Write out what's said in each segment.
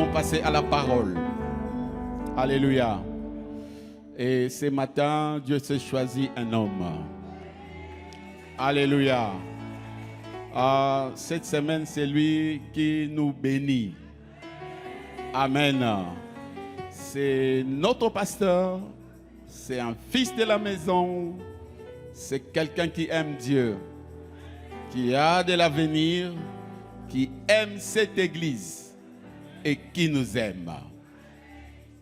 allons passer à la parole. Alléluia. Et ce matin, Dieu s'est choisi un homme. Alléluia. Cette semaine, c'est lui qui nous bénit. Amen. C'est notre pasteur. C'est un fils de la maison. C'est quelqu'un qui aime Dieu, qui a de l'avenir, qui aime cette église et qui nous aime.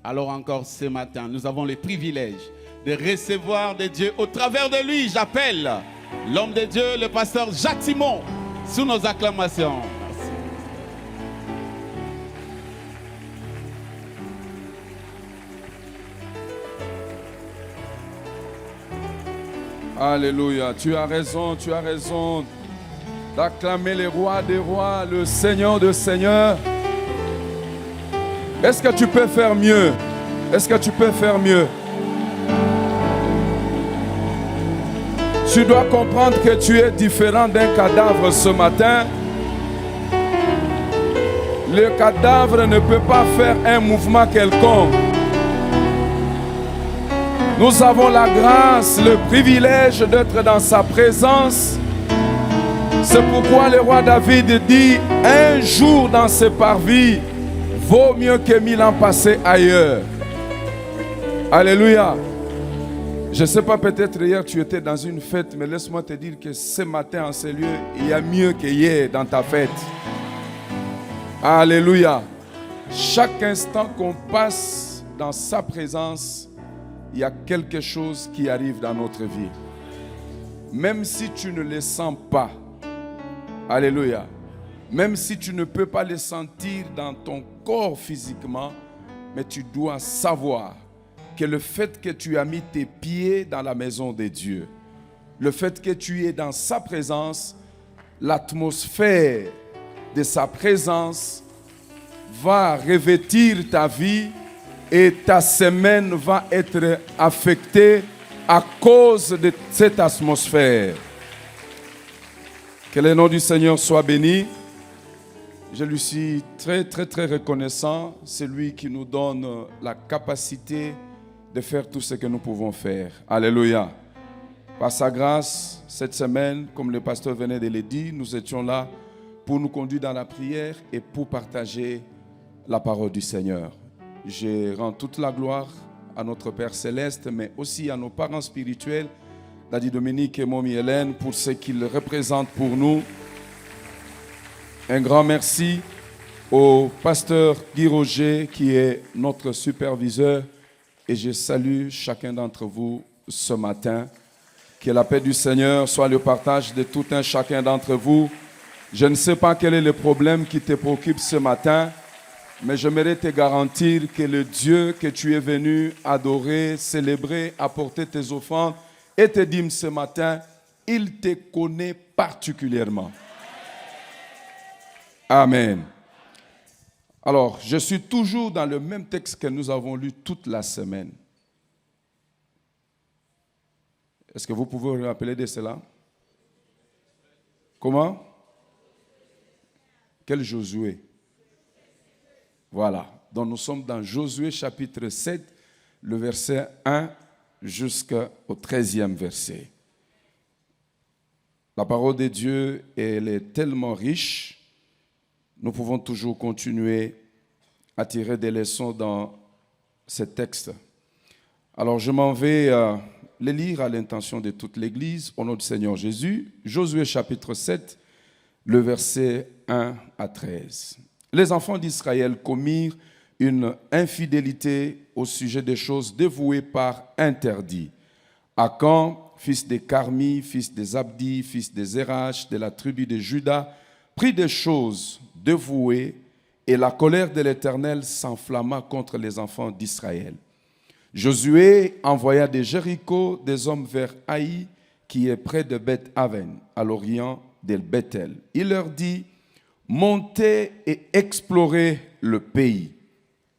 Alors encore ce matin, nous avons le privilège de recevoir de Dieu au travers de lui. J'appelle l'homme de Dieu, le pasteur Jacques Simon, sous nos acclamations. Merci. Alléluia, tu as raison d'acclamer le roi des rois, le Seigneur des seigneurs. Est-ce que tu peux faire mieux? Est-ce que tu peux faire mieux? Tu dois comprendre que tu es différent d'un cadavre ce matin. Le cadavre ne peut pas faire un mouvement quelconque. Nous avons la grâce, le privilège d'être dans sa présence. C'est pourquoi le roi David dit, un jour dans ses parvis vaut mieux que 1000 ans passés ailleurs. Alléluia. Je ne sais pas, peut-être hier tu étais dans une fête, mais laisse-moi te dire que ce matin en ce lieu, il y a mieux que hier dans ta fête. Alléluia. Chaque instant qu'on passe dans sa présence, il y a quelque chose qui arrive dans notre vie. Même si tu ne le sens pas. Alléluia. Même si tu ne peux pas le sentir dans ton corps physiquement, mais tu dois savoir que le fait que tu as mis tes pieds dans la maison de Dieu, le fait que tu es dans sa présence, l'atmosphère de sa présence va revêtir ta vie et ta semaine va être affectée à cause de cette atmosphère. Que le nom du Seigneur soit béni. Je lui suis très reconnaissant. C'est lui qui nous donne la capacité de faire tout ce que nous pouvons faire. Alléluia. Par sa grâce, cette semaine, comme le pasteur venait de le dire, nous étions là pour nous conduire dans la prière et pour partager la parole du Seigneur. Je rends toute la gloire à notre Père Céleste, mais aussi à nos parents spirituels, Daddy Dominique et Mommy Hélène, pour ce qu'ils représentent pour nous. Un grand merci au pasteur Guy Roger, qui est notre superviseur. Et je salue chacun d'entre vous ce matin. Que la paix du Seigneur soit le partage de tout un chacun d'entre vous. Je ne sais pas quel est le problème qui te préoccupe ce matin, mais j'aimerais te garantir que le Dieu que tu es venu adorer, célébrer, apporter tes offrandes et tes dîmes ce matin, il te connaît particulièrement. Amen. Alors, je suis toujours dans le même texte que nous avons lu toute la semaine. Est-ce que vous pouvez vous rappeler de cela? Comment? Quel Josué? Voilà. Donc nous sommes dans Josué chapitre 7, le verset 1 jusqu'au 13e verset. La parole de Dieu, elle est tellement riche. Nous pouvons toujours continuer à tirer des leçons dans ce texte. Alors je m'en vais les lire à l'intention de toute l'Église, au nom du Seigneur Jésus. Josué chapitre 7, le verset 1 à 13. Les enfants d'Israël commirent une infidélité au sujet des choses dévouées par interdit. Akan, fils de Carmi, fils de Zabdi, fils de Zérach, de la tribu de Juda, prit des choses dévouées, et la colère de l'Éternel s'enflamma contre les enfants d'Israël. Josué envoya de Jéricho des hommes vers Haï, qui est près de Beth-Aven, à l'orient de Bethel. Il leur dit, montez et explorez le pays.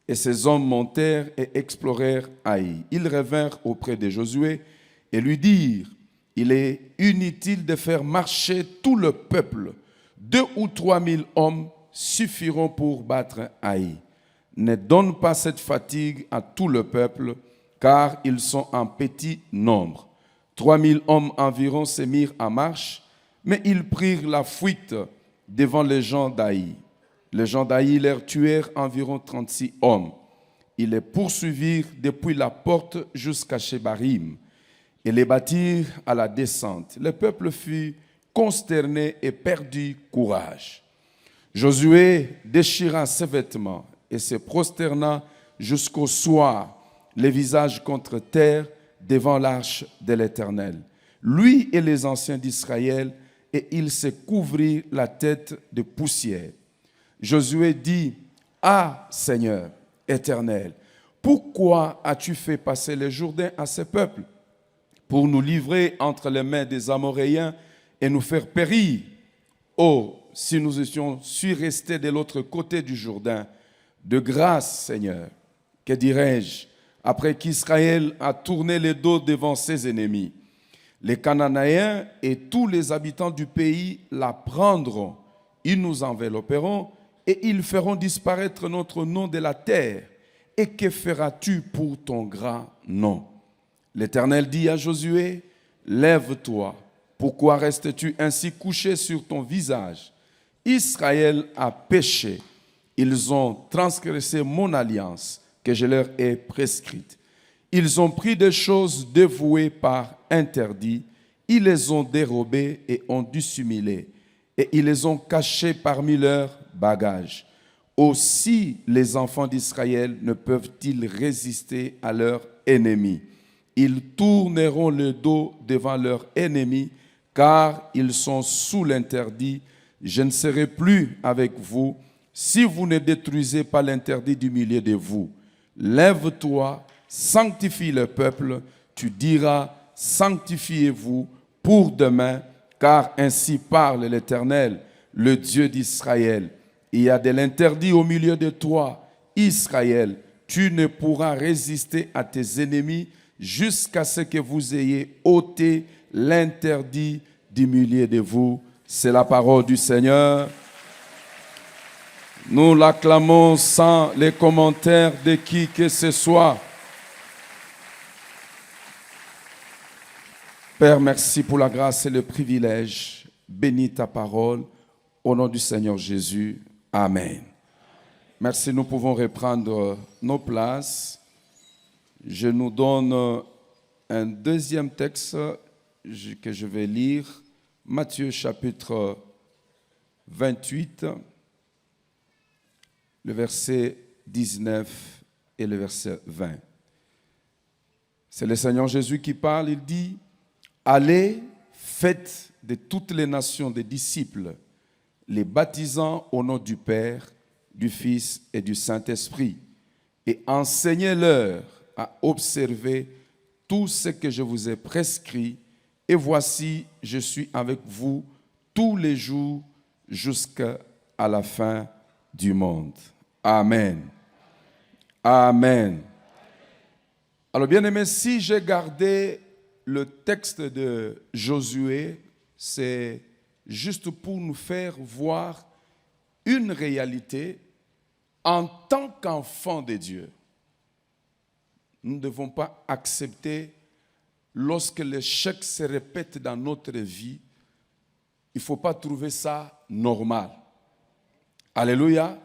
Et ces hommes montèrent et explorèrent Haï. Ils revinrent auprès de Josué et lui dirent, il est inutile de faire marcher tout le peuple. 2 ou 3 000 hommes suffiront pour battre Haï. Ne donne pas cette fatigue à tout le peuple, car ils sont en petit nombre. 3000 hommes environ se mirent en marche, mais ils prirent la fuite devant les gens d'Aï. Les gens d'Aï leur tuèrent environ 36 hommes. Ils les poursuivirent depuis la porte jusqu'à Shebarim et les battirent à la descente. Le peuple fut consterné et perdit courage. Josué déchira ses vêtements et se prosterna jusqu'au soir, les visages contre terre, devant l'arche de l'Éternel. Lui et les anciens d'Israël, et il se couvrit la tête de poussière. Josué dit, « Ah, Seigneur éternel, pourquoi as-tu fait passer le Jourdain à ce peuple pour nous livrer entre les mains des Amoréens et nous faire périr? Oh, si nous étions su rester de l'autre côté du Jourdain, de grâce, Seigneur, que dirais-je, après qu'Israël a tourné le dos devant ses ennemis? Les Cananéens et tous les habitants du pays la prendront, ils nous envelopperont et ils feront disparaître notre nom de la terre. Et que feras-tu pour ton grand nom? L'Éternel dit à Josué, lève-toi, pourquoi restes-tu ainsi couché sur ton visage? Israël a péché, ils ont transgressé mon alliance que je leur ai prescrite. Ils ont pris des choses dévouées par interdit, ils les ont dérobées et ont dissimulées, et ils les ont cachées parmi leurs bagages. Aussi les enfants d'Israël ne peuvent-ils résister à leurs ennemis. Ils tourneront le dos devant leurs ennemis, car ils sont sous l'interdit. Je ne serai plus avec vous si vous ne détruisez pas l'interdit du milieu de vous. Lève-toi, sanctifie le peuple, tu diras, sanctifiez-vous pour demain, car ainsi parle l'Éternel, le Dieu d'Israël. Il y a de l'interdit au milieu de toi, Israël. Tu ne pourras résister à tes ennemis jusqu'à ce que vous ayez ôté l'interdit du milieu de vous. C'est la parole du Seigneur. Nous l'acclamons sans les commentaires de qui que ce soit. Père, merci pour la grâce et le privilège. Bénis ta parole. Au nom du Seigneur Jésus. Amen. Merci, nous pouvons reprendre nos places. Je nous donne un deuxième texte que je vais lire. Matthieu chapitre 28, le verset 19 et le verset 20. C'est le Seigneur Jésus qui parle, il dit, « Allez, faites de toutes les nations des disciples, les baptisant au nom du Père, du Fils et du Saint-Esprit, et enseignez-leur à observer tout ce que je vous ai prescrit, et voici, je suis avec vous tous les jours jusqu'à la fin du monde. » Amen. Amen. Alors, bien-aimés, si j'ai gardé le texte de Josué, c'est juste pour nous faire voir une réalité en tant qu'enfants de Dieu. Nous ne devons pas accepter, lorsque l'échec se répète dans notre vie, il ne faut pas trouver ça normal. Alléluia.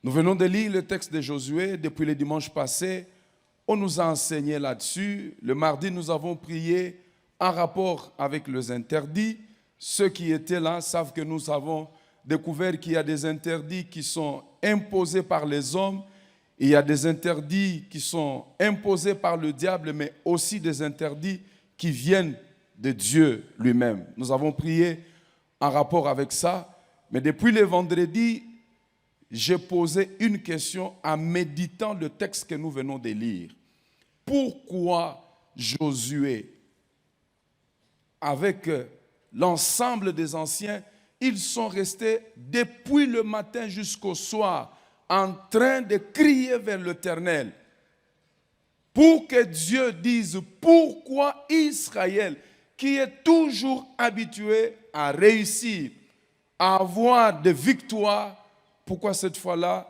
Nous venons de lire le texte de Josué depuis le dimanche passé. On nous a enseigné là-dessus. Le mardi, nous avons prié en rapport avec les interdits. Ceux qui étaient là savent que nous avons découvert qu'il y a des interdits qui sont imposés par les hommes. Il y a des interdits qui sont imposés par le diable, mais aussi des interdits qui viennent de Dieu lui-même. Nous avons prié en rapport avec ça. Mais depuis le vendredi, j'ai posé une question en méditant le texte que nous venons de lire. Pourquoi Josué, avec l'ensemble des anciens, ils sont restés depuis le matin jusqu'au soir en train de crier vers l'Éternel pour que Dieu dise pourquoi Israël, qui est toujours habitué à réussir, à avoir des victoires, pourquoi cette fois-là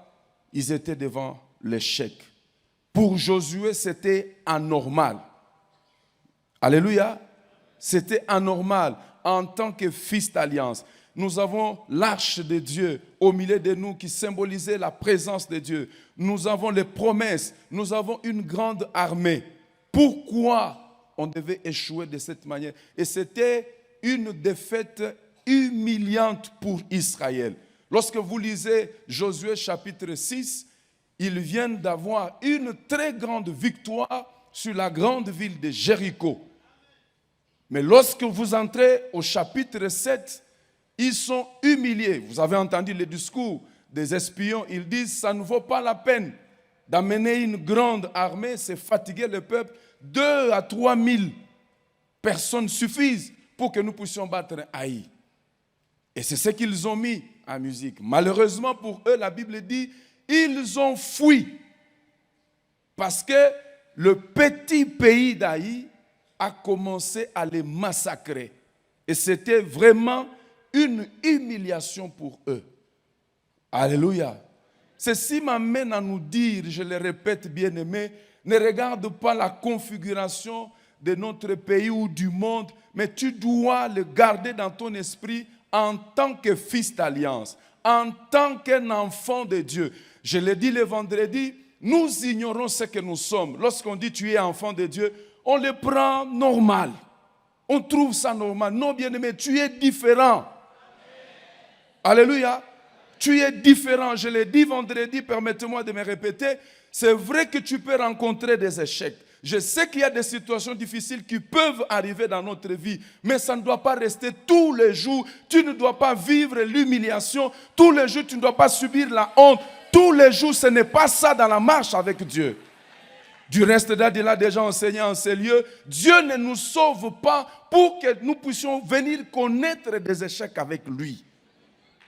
ils étaient devant l'échec. Pour Josué, c'était anormal. Alléluia. C'était anormal en tant que fils d'alliance. Nous avons l'arche de Dieu au milieu de nous qui symbolisait la présence de Dieu. Nous avons les promesses. Nous avons une grande armée. Pourquoi on devait échouer de cette manière? Et c'était une défaite humiliante pour Israël. Lorsque vous lisez Josué chapitre 6, ils viennent d'avoir une très grande victoire sur la grande ville de Jéricho. Mais lorsque vous entrez au chapitre 7, ils sont humiliés. Vous avez entendu le discours des espions. Ils disent, ça ne vaut pas la peine d'amener une grande armée, c'est fatiguer le peuple. 2 à 3 000 personnes suffisent pour que nous puissions battre Haï. Et c'est ce qu'ils ont mis en musique. Malheureusement pour eux, la Bible dit, ils ont fui. Parce que le petit pays d'Haï a commencé à les massacrer. Et c'était vraiment une humiliation pour eux. Alléluia. Ceci m'amène à nous dire, je le répète bien aimé, ne regarde pas la configuration de notre pays ou du monde, mais tu dois le garder dans ton esprit en tant que fils d'alliance, en tant qu'un enfant de Dieu. Je l'ai dit le vendredi, nous ignorons ce que nous sommes. Lorsqu'on dit tu es enfant de Dieu, on le prend normal. On trouve ça normal. Non, bien-aimé, tu es différent. Alléluia. Tu es différent. Je l'ai dit vendredi, permettez-moi de me répéter. C'est vrai que tu peux rencontrer des échecs. Je sais qu'il y a des situations difficiles qui peuvent arriver dans notre vie, mais ça ne doit pas rester tous les jours. Tu ne dois pas vivre l'humiliation. Tous les jours, tu ne dois pas subir la honte. Tous les jours, ce n'est pas ça dans la marche avec Dieu. Du reste, il a déjà enseigné en ces lieux, Dieu ne nous sauve pas pour que nous puissions venir connaître des échecs avec lui.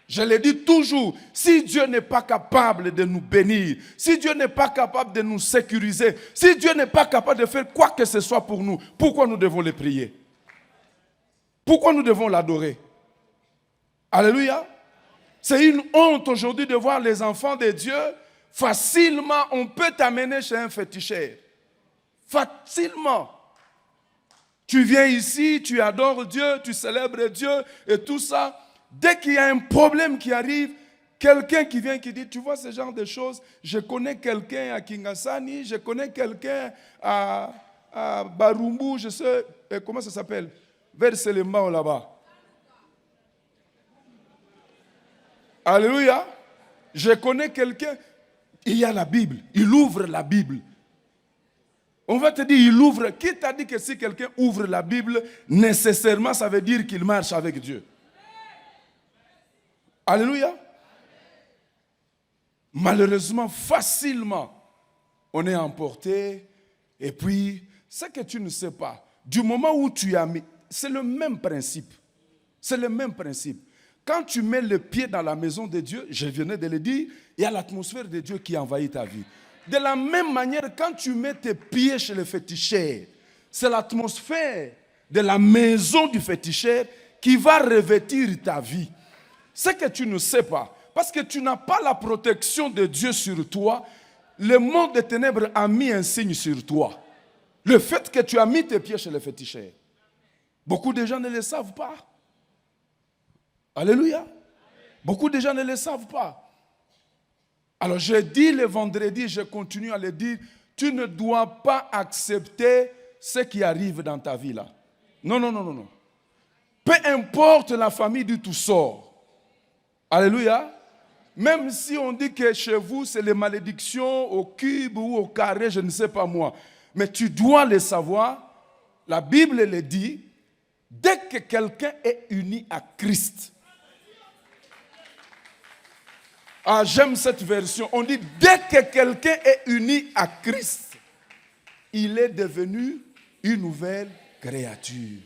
Je le dis toujours, si Dieu n'est pas capable de nous bénir, si Dieu n'est pas capable de nous sécuriser, si Dieu n'est pas capable de faire quoi que ce soit pour nous, pourquoi nous devons le prier? Pourquoi nous devons l'adorer? Alléluia. C'est une honte aujourd'hui de voir les enfants de Dieu. Facilement, on peut t'amener chez un féticheur. Facilement. Tu viens ici, tu adores Dieu, tu célèbres Dieu et tout ça. Dès qu'il y a un problème qui arrive, quelqu'un qui vient qui dit, tu vois ce genre de choses, je connais quelqu'un à Kingasani, je connais quelqu'un à Barumbu, je sais, comment ça s'appelle? Vers Selembao là-bas. Alléluia. Je connais quelqu'un. Il y a la Bible. Il ouvre la Bible. On va te dire, il ouvre. Qui t'a dit que si quelqu'un ouvre la Bible, nécessairement, ça veut dire qu'il marche avec Dieu? Alléluia. Malheureusement, facilement, on est emporté. Et puis, ce que tu ne sais pas, du moment où tu as mis, c'est le même principe. C'est le même principe. Quand tu mets le pied dans la maison de Dieu, je venais de le dire, il y a l'atmosphère de Dieu qui envahit ta vie. De la même manière, quand tu mets tes pieds chez le féticheur, c'est l'atmosphère de la maison du féticheur qui va revêtir ta vie. Ce que tu ne sais pas, parce que tu n'as pas la protection de Dieu sur toi, le monde des ténèbres a mis un signe sur toi. Le fait que tu as mis tes pieds chez le féticheur. Beaucoup de gens ne le savent pas. Alléluia. Beaucoup de gens ne le savent pas. Alors je dis le vendredi, je continue à le dire, tu ne dois pas accepter ce qui arrive dans ta vie là. Non, non, non, non, non. Peu importe la famille d'où tu sors. Alléluia. Même si on dit que chez vous c'est les malédictions au cube ou au carré, je ne sais pas moi. Mais tu dois le savoir. La Bible le dit, dès que quelqu'un est uni à Christ. Ah, j'aime cette version. On dit, dès que quelqu'un est uni à Christ, il est devenu une nouvelle créature.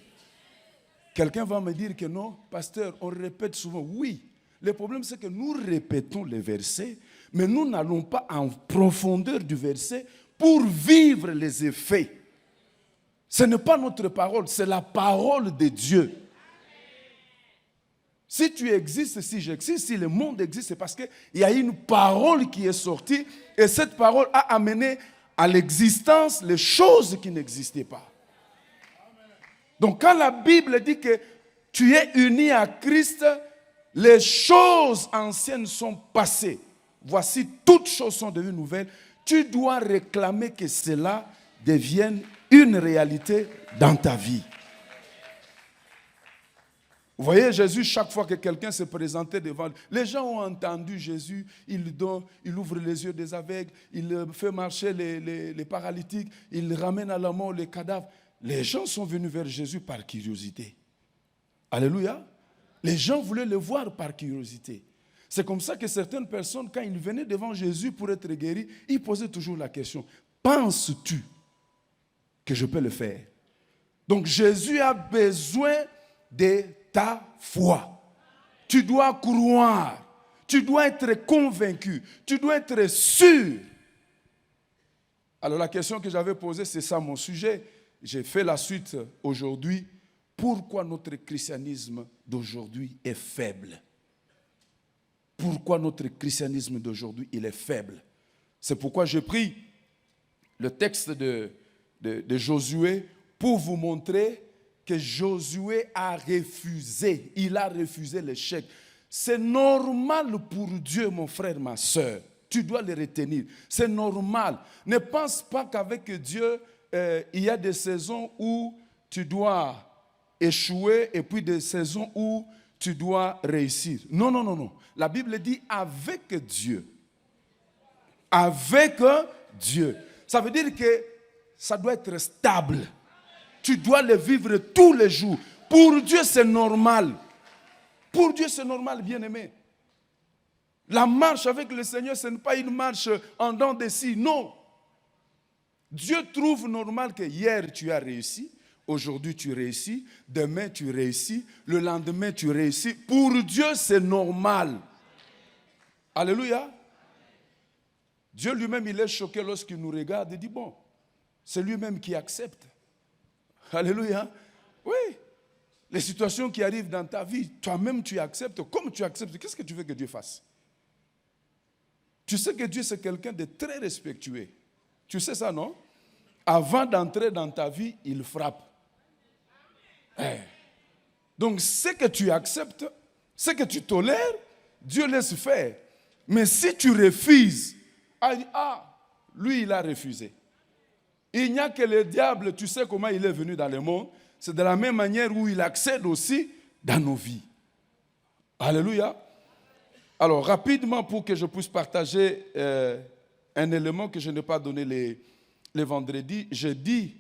Quelqu'un va me dire que non, pasteur, on répète souvent. Oui, le problème c'est que nous répétons les versets, mais nous n'allons pas en profondeur du verset pour vivre les effets. Ce n'est pas notre parole, c'est la parole de Dieu. Si tu existes, si j'existe, si le monde existe, c'est parce qu'il y a une parole qui est sortie et cette parole a amené à l'existence les choses qui n'existaient pas. Donc quand la Bible dit que tu es uni à Christ, les choses anciennes sont passées. Voici, toutes choses sont devenues nouvelles. Tu dois réclamer que cela devienne une réalité dans ta vie. Vous voyez, Jésus, chaque fois que quelqu'un se présentait devant lui, les gens ont entendu Jésus, il donne, il ouvre les yeux des aveugles, il fait marcher les paralytiques, il ramène à la mort les cadavres. Les gens sont venus vers Jésus par curiosité. Alléluia. Les gens voulaient le voir par curiosité. C'est comme ça que certaines personnes, quand ils venaient devant Jésus pour être guéris, ils posaient toujours la question, penses-tu que je peux le faire? Donc Jésus a besoin de ta foi. Tu dois croire. Tu dois être convaincu. Tu dois être sûr. Alors la question que j'avais posée, c'est ça mon sujet. J'ai fait la suite aujourd'hui. Pourquoi notre christianisme d'aujourd'hui est faible? Pourquoi notre christianisme d'aujourd'hui il est faible? C'est pourquoi j'ai pris le texte de Josué pour vous montrer que Josué a refusé. Il a refusé l'échec. C'est normal pour Dieu, mon frère, ma soeur. Tu dois le retenir. C'est normal. Ne pense pas qu'avec Dieu, il y a des saisons où tu dois échouer et puis des saisons où tu dois réussir. Non, non, non, non. La Bible dit avec Dieu. Avec Dieu. Ça veut dire que ça doit être stable. Tu dois le vivre tous les jours. Pour Dieu, c'est normal. Pour Dieu, c'est normal, bien-aimé. La marche avec le Seigneur, ce n'est pas une marche en dents de scie. Non. Dieu trouve normal que hier, tu as réussi. Aujourd'hui, tu réussis. Demain, tu réussis. Le lendemain, tu réussis. Pour Dieu, c'est normal. Alléluia. Dieu lui-même, il est choqué lorsqu'il nous regarde et dit, bon, c'est lui-même qui accepte. Alléluia. Oui. Les situations qui arrivent dans ta vie, toi-même tu acceptes. Comme tu acceptes, qu'est-ce que tu veux que Dieu fasse? Tu sais que Dieu c'est quelqu'un de très respectueux. Tu sais ça, non? Avant d'entrer dans ta vie, il frappe. Donc ce que tu acceptes, ce que tu tolères, Dieu laisse faire. Mais si tu refuses, lui il a refusé. Il n'y a que le diable, tu sais comment il est venu dans le monde. C'est de la même manière où il accède aussi dans nos vies. Alléluia. Alors, rapidement, pour que je puisse partager un élément que je n'ai pas donné les vendredis, je dis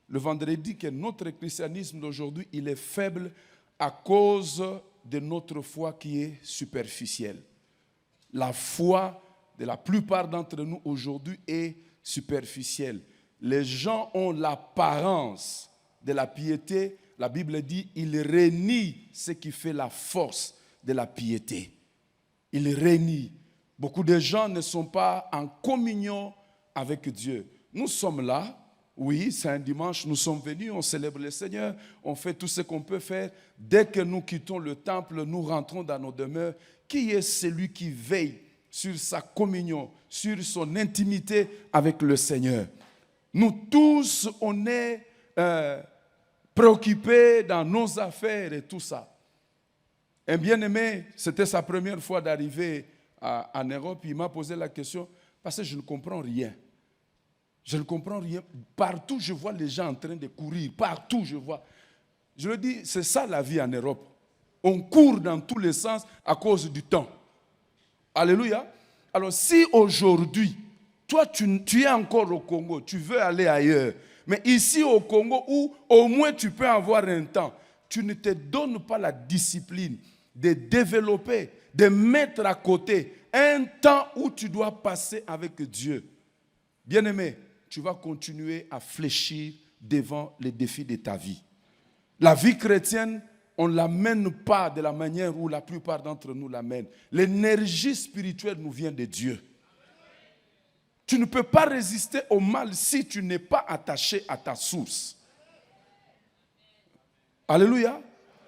le vendredi que notre christianisme d'aujourd'hui, il est faible à cause de notre foi qui est superficielle. La foi de la plupart d'entre nous aujourd'hui est superficielle. Les gens ont l'apparence de la piété. La Bible dit, il renie ce qui fait la force de la piété. Il renie. Beaucoup de gens ne sont pas en communion avec Dieu. Nous sommes là, oui, c'est un dimanche, nous sommes venus, on célèbre le Seigneur, on fait tout ce qu'on peut faire. Dès que nous quittons le temple, nous rentrons dans nos demeures. Qui est celui qui veille sur sa communion, sur son intimité avec le Seigneur? Nous tous, on est préoccupés dans nos affaires et tout ça. Un bien-aimé, c'était sa première fois d'arriver en Europe. Il m'a posé la question parce que je ne comprends rien. Je ne comprends rien. Partout, je vois les gens en train de courir. Partout, je vois. Je lui dis, c'est ça la vie en Europe. On court dans tous les sens à cause du temps. Alléluia. Alors, si aujourd'hui, toi, tu es encore au Congo, tu veux aller ailleurs, mais ici au Congo, où au moins tu peux avoir un temps, tu ne te donnes pas la discipline de développer, de mettre à côté un temps où tu dois passer avec Dieu. Bien-aimé, tu vas continuer à fléchir devant les défis de ta vie. La vie chrétienne, on ne l'amène pas de la manière où la plupart d'entre nous l'amènent. L'énergie spirituelle nous vient de Dieu. Tu ne peux pas résister au mal si tu n'es pas attaché à ta source. Alléluia.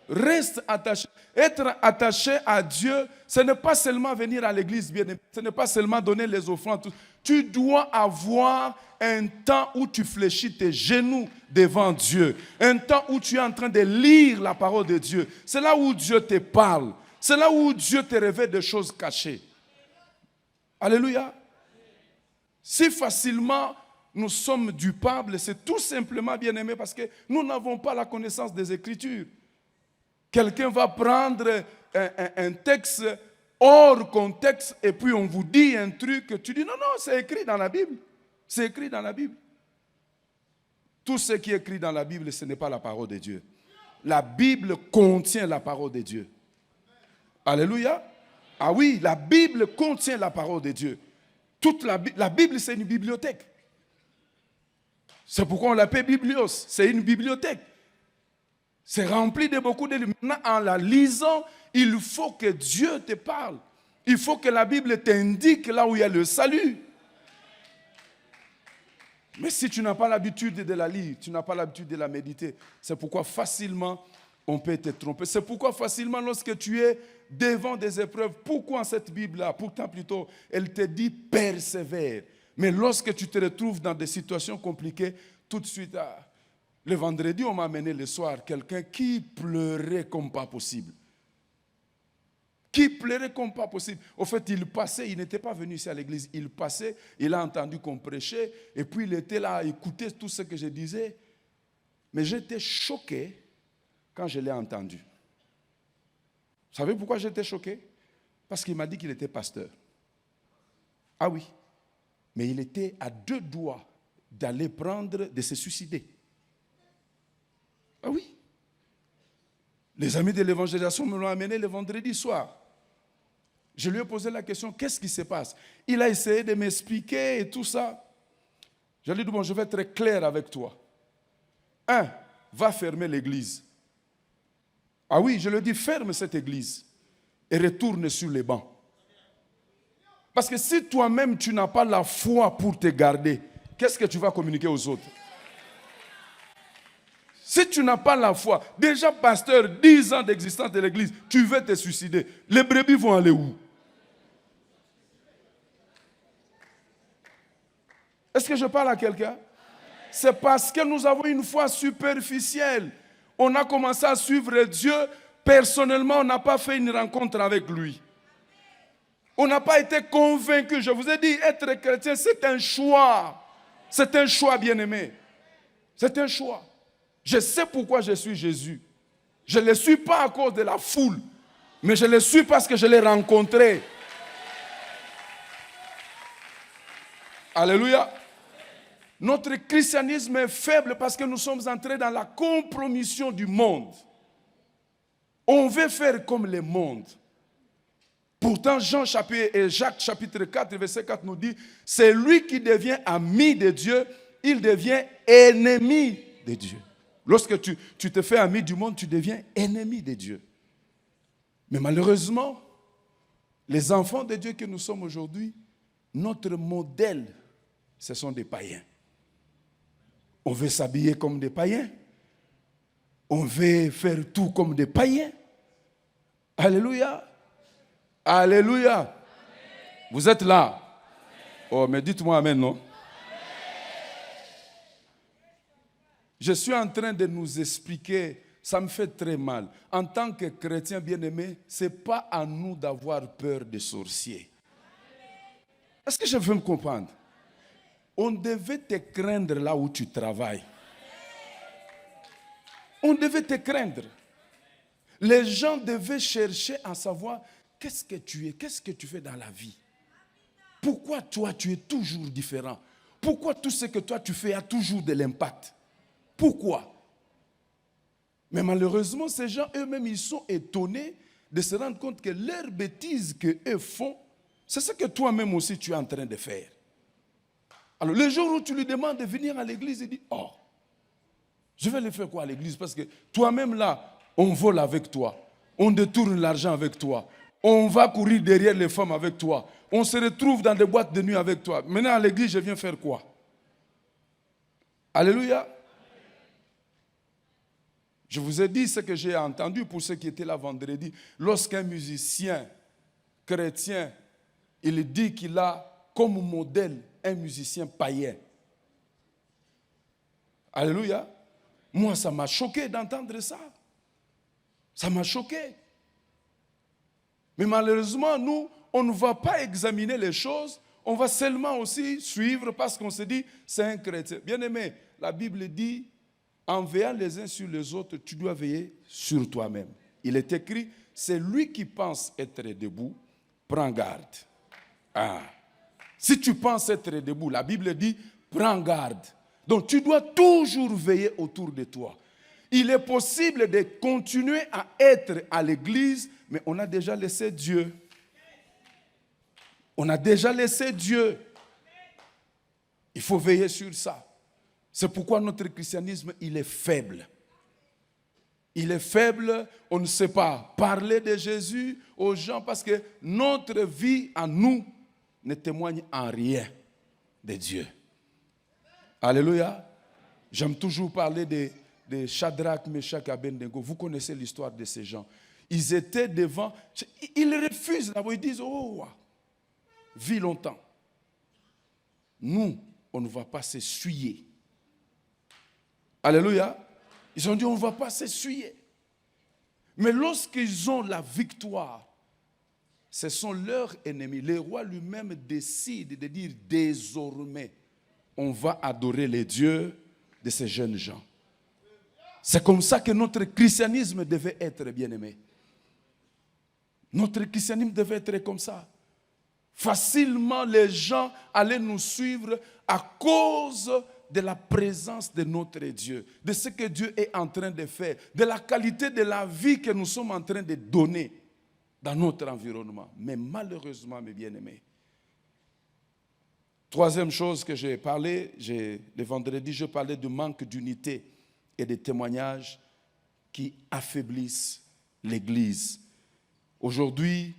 reste attaché. Être attaché à Dieu, ce n'est pas seulement venir à l'église, bien-aimé. Ce n'est pas seulement donner les offrandes. Tu dois avoir un temps où tu fléchis tes genoux devant Dieu. Un temps où tu es en train de lire la parole de Dieu. C'est là où Dieu te parle. C'est là où Dieu te révèle des choses cachées. Alléluia. Si facilement nous sommes dupables, c'est tout simplement, bien-aimé, parce que nous n'avons pas la connaissance des Écritures. Quelqu'un va prendre un texte hors contexte et puis on vous dit un truc, tu dis non, c'est écrit dans la Bible. C'est écrit dans la Bible. Tout ce qui est écrit dans la Bible, ce n'est pas la parole de Dieu. La Bible contient la parole de Dieu. Alléluia. Ah oui, la Bible contient la parole de Dieu. Toute la Bible, c'est une bibliothèque. C'est pourquoi on l'appelle Biblios. C'est une bibliothèque. C'est rempli de beaucoup de livres. Maintenant, en la lisant, il faut que Dieu te parle. Il faut que la Bible t'indique là où il y a le salut. Mais si tu n'as pas l'habitude de la lire, tu n'as pas l'habitude de la méditer, c'est pourquoi facilement on peut te tromper. C'est pourquoi facilement lorsque tu es devant des épreuves, pourquoi cette Bible-là, pourtant plutôt, elle te dit persévère. Mais lorsque tu te retrouves dans des situations compliquées, tout de suite, le vendredi, on m'a amené le soir quelqu'un qui pleurait comme pas possible. Qui pleurait comme pas possible. Au fait, il passait, il n'était pas venu ici à l'église, il passait, il a entendu qu'on prêchait, et puis il était là à écouter tout ce que je disais. Mais j'étais choqué quand je l'ai entendu. Vous savez pourquoi j'étais choqué? Parce qu'il m'a dit qu'il était pasteur. Ah oui. Mais il était à 2 doigts d'aller de se suicider. Ah oui. Les amis de l'évangélisation me l'ont amené le vendredi soir. Je lui ai posé la question, qu'est-ce qui se passe? Il a essayé de m'expliquer et tout ça. Je lui ai dit, bon, je vais être très clair avec toi. 1, va fermer l'église. Ah oui, je lui ai dit, ferme cette église et retourne sur les bancs. Parce que si toi-même, tu n'as pas la foi pour te garder, qu'est-ce que tu vas communiquer aux autres? Si tu n'as pas la foi, déjà pasteur, 10 ans d'existence de l'église, tu veux te suicider. Les brebis vont aller où? Est-ce que je parle à quelqu'un? C'est parce que nous avons une foi superficielle. On a commencé à suivre Dieu. Personnellement, on n'a pas fait une rencontre avec lui. On n'a pas été convaincu. Je vous ai dit, être chrétien, c'est un choix. C'est un choix, bien-aimé. C'est un choix. Je sais pourquoi je suis Jésus. Je ne le suis pas à cause de la foule, mais je le suis parce que je l'ai rencontré. Alléluia. Notre christianisme est faible parce que nous sommes entrés dans la compromission du monde. On veut faire comme le monde. Pourtant, Jacques chapitre 4, verset 4 nous dit, c'est lui qui devient ami de Dieu, il devient ennemi de Dieu. Lorsque tu te fais ami du monde, tu deviens ennemi de Dieu. Mais malheureusement, les enfants de Dieu que nous sommes aujourd'hui, notre modèle, ce sont des païens. On veut s'habiller comme des païens. On veut faire tout comme des païens. Alléluia. Alléluia. Amen. Vous êtes là? Amen. Oh, mais dites-moi amen, non? Amen. Je suis en train de nous expliquer, ça me fait très mal. En tant que chrétien bien-aimé, ce n'est pas à nous d'avoir peur des sorciers. Est-ce que je veux me comprendre? On devait te craindre là où tu travailles. On devait te craindre. Les gens devaient chercher à savoir qu'est-ce que tu es, qu'est-ce que tu fais dans la vie. Pourquoi toi tu es toujours différent? Pourquoi tout ce que toi tu fais a toujours de l'impact? Pourquoi? Mais malheureusement, ces gens eux-mêmes, ils sont étonnés de se rendre compte que leurs bêtises qu'eux font, c'est ce que toi-même aussi tu es en train de faire. Alors, le jour où tu lui demandes de venir à l'église, il dit, oh, je vais le faire quoi à l'église? Parce que toi-même là, on vole avec toi. On détourne l'argent avec toi. On va courir derrière les femmes avec toi. On se retrouve dans des boîtes de nuit avec toi. Maintenant, à l'église, je viens faire quoi? Alléluia. Je vous ai dit ce que j'ai entendu pour ceux qui étaient là vendredi. Lorsqu'un musicien chrétien, il dit qu'il a comme modèle un musicien païen. Alléluia. Moi, ça m'a choqué d'entendre ça. Ça m'a choqué. Mais malheureusement, nous, on ne va pas examiner les choses. On va seulement aussi suivre parce qu'on se dit, c'est un chrétien. Bien-aimé, la Bible dit, en veillant les uns sur les autres, tu dois veiller sur toi-même. Il est écrit, c'est lui qui pense être debout, prends garde. Ah. Si tu penses être debout, la Bible dit, prends garde. Donc tu dois toujours veiller autour de toi. Il est possible de continuer à être à l'église, mais on a déjà laissé Dieu. On a déjà laissé Dieu. Il faut veiller sur ça. C'est pourquoi notre christianisme, il est faible. Il est faible, on ne sait pas parler de Jésus aux gens parce que notre vie à nous ne témoigne en rien de Dieu. Alléluia. J'aime toujours parler de Shadrach, Meshach et Abednego. Vous connaissez l'histoire de ces gens. Ils étaient devant, ils refusent d'abord, ils disent, oh, vis longtemps. Nous, on ne va pas s'essuyer. Alléluia. Ils ont dit, on ne va pas s'essuyer. Mais lorsqu'ils ont la victoire, ce sont leurs ennemis. Le roi lui-même décide de dire, désormais, on va adorer les dieux de ces jeunes gens. C'est comme ça que notre christianisme devait être, bien-aimé. Notre christianisme devait être comme ça. Facilement, les gens allaient nous suivre à cause de la présence de notre Dieu, de ce que Dieu est en train de faire, de la qualité de la vie que nous sommes en train de donner dans notre environnement. Mais malheureusement, mes bien-aimés, troisième chose que j'ai parlé, le vendredi, je parlais du manque d'unité et des témoignages qui affaiblissent l'Église. Aujourd'hui,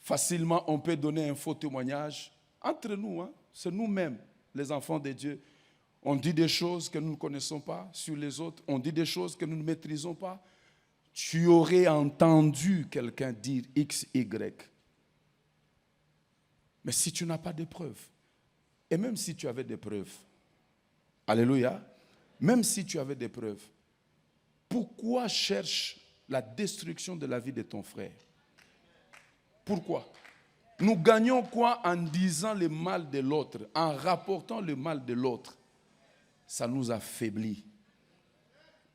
facilement, on peut donner un faux témoignage entre nous, c'est nous-mêmes, les enfants de Dieu. On dit des choses que nous ne connaissons pas sur les autres, on dit des choses que nous ne maîtrisons pas. Tu aurais entendu quelqu'un dire X, Y. Mais si tu n'as pas de preuves, et même si tu avais des preuves, alléluia, même si tu avais des preuves, pourquoi cherches la destruction de la vie de ton frère? Pourquoi? Nous gagnons quoi en disant le mal de l'autre, en rapportant le mal de l'autre? Ça nous affaiblit.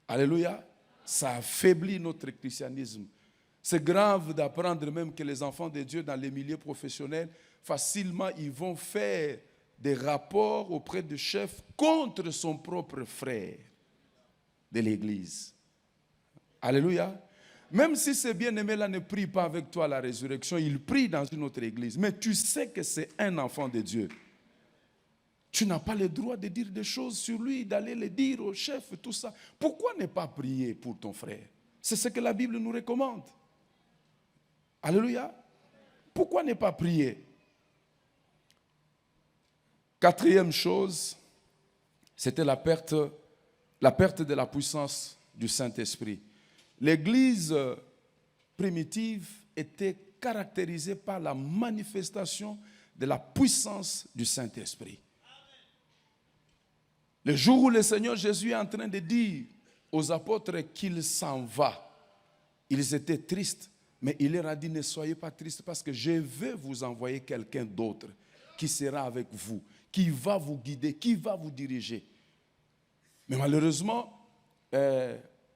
Alléluia. Ça affaiblit notre christianisme. C'est grave d'apprendre même que les enfants de Dieu dans les milieux professionnels, facilement, ils vont faire des rapports auprès du chef contre son propre frère de l'église. Alléluia. Même si ce bien-aimé-là ne prie pas avec toi à la résurrection, il prie dans une autre église. Mais tu sais que c'est un enfant de Dieu. Tu n'as pas le droit de dire des choses sur lui, d'aller les dire au chef, tout ça. Pourquoi ne pas prier pour ton frère? C'est ce que la Bible nous recommande. Alléluia. Pourquoi ne pas prier? Quatrième chose, c'était la perte de la puissance du Saint-Esprit. L'Église primitive était caractérisée par la manifestation de la puissance du Saint-Esprit. Le jour où le Seigneur Jésus est en train de dire aux apôtres qu'il s'en va, ils étaient tristes, mais il leur a dit, ne soyez pas tristes parce que je vais vous envoyer quelqu'un d'autre qui sera avec vous, qui va vous guider, qui va vous diriger. Mais malheureusement,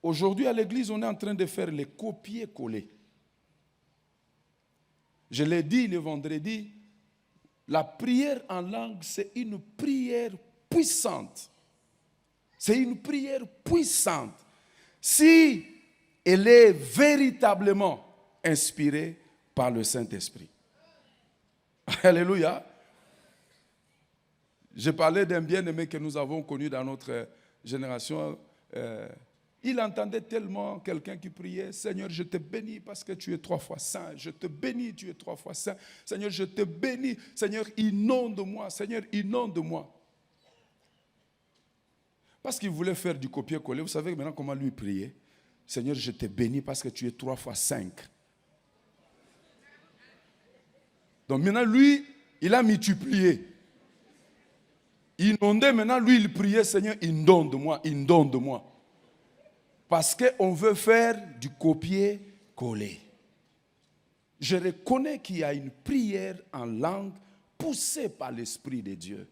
aujourd'hui à l'église, on est en train de faire les copier-coller. Je l'ai dit le vendredi, la prière en langue, c'est une prière puissante. C'est une prière puissante. Si elle est véritablement inspirée par le Saint-Esprit. Alléluia. Je parlais d'un bien-aimé que nous avons connu dans notre génération. Il entendait tellement quelqu'un qui priait, Seigneur, je te bénis parce que tu es 3 fois saint. Je te bénis, tu es 3 fois saint. Seigneur, je te bénis. Seigneur, inonde-moi. Seigneur, inonde-moi. Parce qu'il voulait faire du copier-coller. Vous savez maintenant comment lui prier. Seigneur, je te bénis parce que tu es 3 fois 5. Donc maintenant, lui, il a multiplié. Il inondait, maintenant, lui, il priait, Seigneur, inonde-moi, inonde-moi. Parce qu'on veut faire du copier-coller. Je reconnais qu'il y a une prière en langue poussée par l'Esprit de Dieu.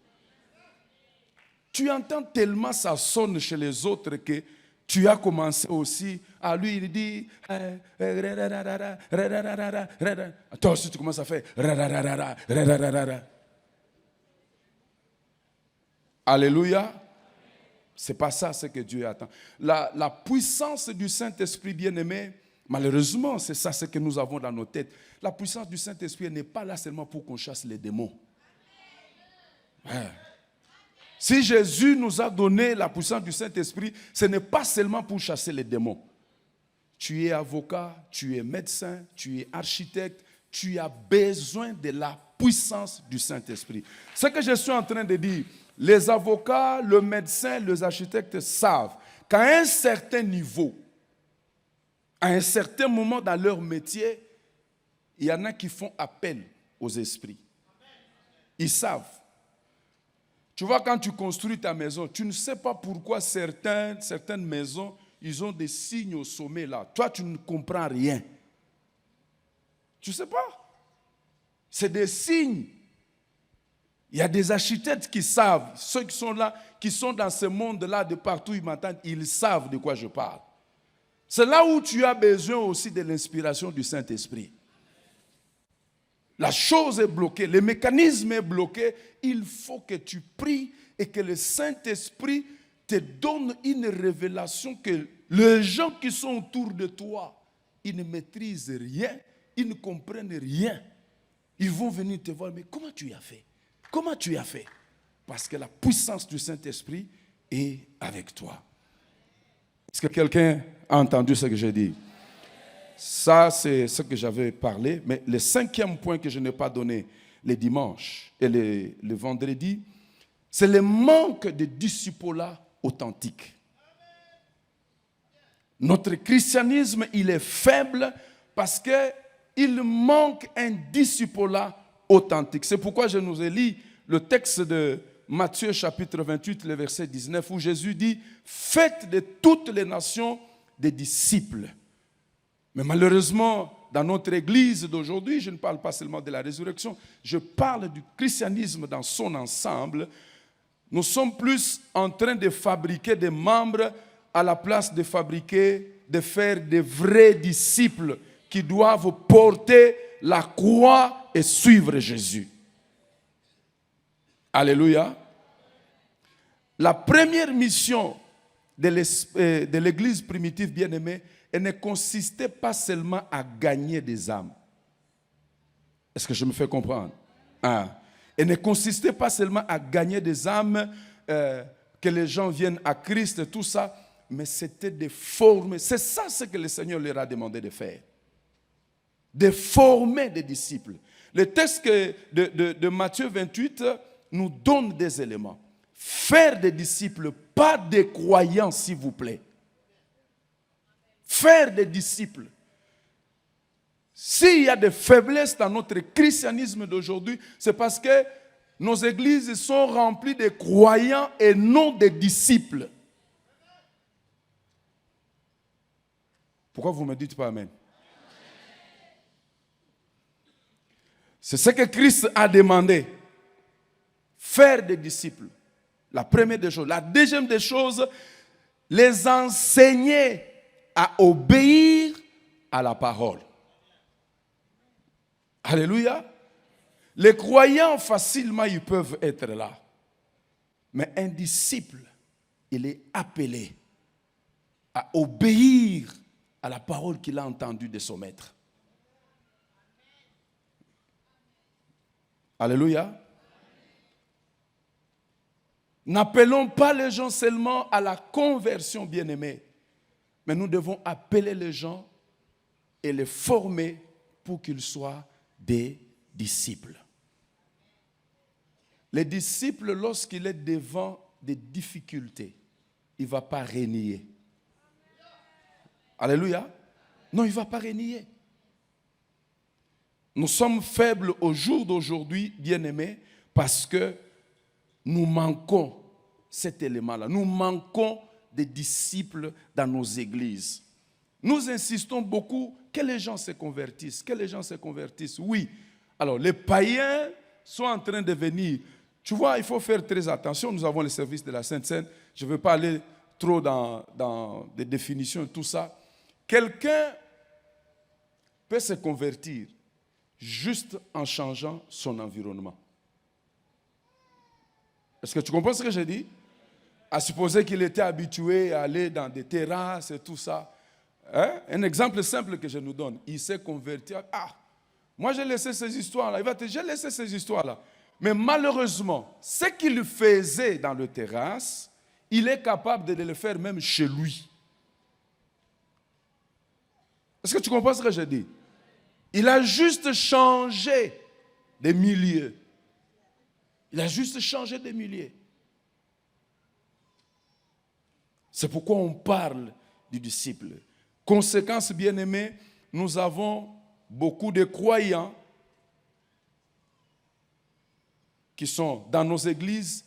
Tu entends tellement ça sonne chez les autres que tu as commencé aussi. À lui, il dit. Toi aussi, tu commences à faire. Alléluia. C'est pas ça ce que Dieu attend. La puissance du Saint-Esprit bien-aimé, malheureusement, c'est ça ce que nous avons dans nos têtes. La puissance du Saint-Esprit n'est pas là seulement pour qu'on chasse les démons. Ouais. Si Jésus nous a donné la puissance du Saint-Esprit, ce n'est pas seulement pour chasser les démons. Tu es avocat, tu es médecin, tu es architecte, tu as besoin de la puissance du Saint-Esprit. Ce que je suis en train de dire, les avocats, le médecin, les architectes savent qu'à un certain niveau, à un certain moment dans leur métier, il y en a qui font appel aux esprits. Ils savent. Tu vois, quand tu construis ta maison, tu ne sais pas pourquoi certaines maisons, ils ont des signes au sommet là. Toi, tu ne comprends rien. Tu ne sais pas. C'est des signes. Il y a des architectes qui savent. Ceux qui sont là, qui sont dans ce monde-là, de partout, ils m'entendent, ils savent de quoi je parle. C'est là où tu as besoin aussi de l'inspiration du Saint-Esprit. La chose est bloquée, le mécanisme est bloqué. Il faut que tu pries et que le Saint-Esprit te donne une révélation que les gens qui sont autour de toi, ils ne maîtrisent rien, ils ne comprennent rien. Ils vont venir te voir, mais comment tu as fait? Comment tu as fait? Parce que la puissance du Saint-Esprit est avec toi. Est-ce que quelqu'un a entendu ce que j'ai dit? Ça, c'est ce que j'avais parlé. Mais le 5e point que je n'ai pas donné les dimanches et le vendredi, c'est le manque de disciple authentique. Notre christianisme, il est faible parce qu'il manque un disciple authentique. C'est pourquoi je nous ai lu le texte de Matthieu chapitre 28, le verset 19, où Jésus dit « Faites de toutes les nations des disciples ». Mais malheureusement, dans notre église d'aujourd'hui, je ne parle pas seulement de la résurrection, je parle du christianisme dans son ensemble. Nous sommes plus en train de fabriquer des membres à la place de faire des vrais disciples qui doivent porter la croix et suivre Jésus. Alléluia. La première mission de l'église primitive bien-aimée, elle ne consistait pas seulement à gagner des âmes. Est-ce que je me fais comprendre? Elle ne consistait pas seulement à gagner des âmes, que les gens viennent à Christ et tout ça, mais c'était de former. C'est ça ce que le Seigneur leur a demandé de faire. De former des disciples. Le texte de Matthieu 28 nous donne des éléments. Faire des disciples, pas des croyants, s'il vous plaît. Faire des disciples. S'il y a des faiblesses dans notre christianisme d'aujourd'hui, c'est parce que nos églises sont remplies de croyants et non de disciples. Pourquoi vous ne me dites pas amen? C'est ce que Christ a demandé. Faire des disciples. La première des choses. La deuxième des choses, les enseigner à obéir à la parole. Alléluia. Les croyants, facilement, ils peuvent être là. Mais un disciple, il est appelé à obéir à la parole qu'il a entendue de son maître. Alléluia. N'appelons pas les gens seulement à la conversion, bien-aimés, mais nous devons appeler les gens et les former pour qu'ils soient des disciples. Les disciples, lorsqu'il est devant des difficultés, il ne va pas renier. Alléluia. Non, il ne va pas renier. Nous sommes faibles au jour d'aujourd'hui, bien-aimés, parce que nous manquons cet élément-là. Nous manquons des disciples dans nos églises. Nous insistons beaucoup que les gens se convertissent, que les gens se convertissent. Oui. Alors, les païens sont en train de venir. Tu vois, il faut faire très attention. Nous avons le service de la Sainte Seine. Je ne veux pas aller trop dans des définitions et tout ça. Quelqu'un peut se convertir juste en changeant son environnement. Est-ce que tu comprends ce que j'ai dit? À supposer qu'il était habitué à aller dans des terrasses et tout ça. Hein? Un exemple simple que je nous donne. Il s'est converti. Moi j'ai laissé ces histoires-là. Il va te dire, j'ai laissé ces histoires-là. Mais malheureusement, ce qu'il faisait dans le terrasse, il est capable de le faire même chez lui. Est-ce que tu comprends ce que je dis? Il a juste changé de milieu. Il a juste changé de milieu. C'est pourquoi on parle du disciple. Conséquence, bien-aimés, nous avons beaucoup de croyants qui sont dans nos églises,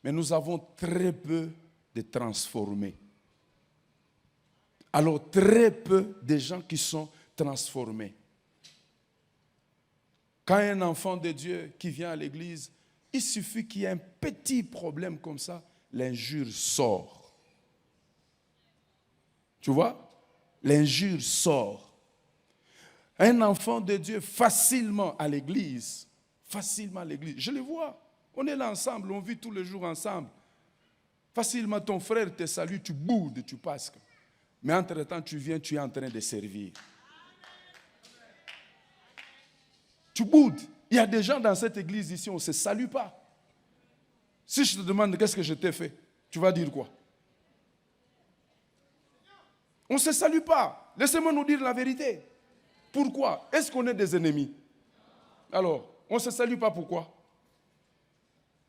mais nous avons très peu de transformés. Alors, très peu de gens qui sont transformés. Quand un enfant de Dieu qui vient à l'église, il suffit qu'il y ait un petit problème comme ça, l'injure sort. Tu vois? L'injure sort. Un enfant de Dieu facilement à l'église, je les vois. On est là ensemble, on vit tous les jours ensemble. Facilement, ton frère te salue, tu boudes, tu passes. Mais entre-temps, tu viens, tu es en train de servir. Tu boudes. Il y a des gens dans cette église ici, on ne se salue pas. Si je te demande qu'est-ce que je t'ai fait, tu vas dire quoi? On ne se salue pas. Laissez-moi nous dire la vérité. Pourquoi? Est-ce qu'on est des ennemis? Alors, on ne se salue pas, pourquoi?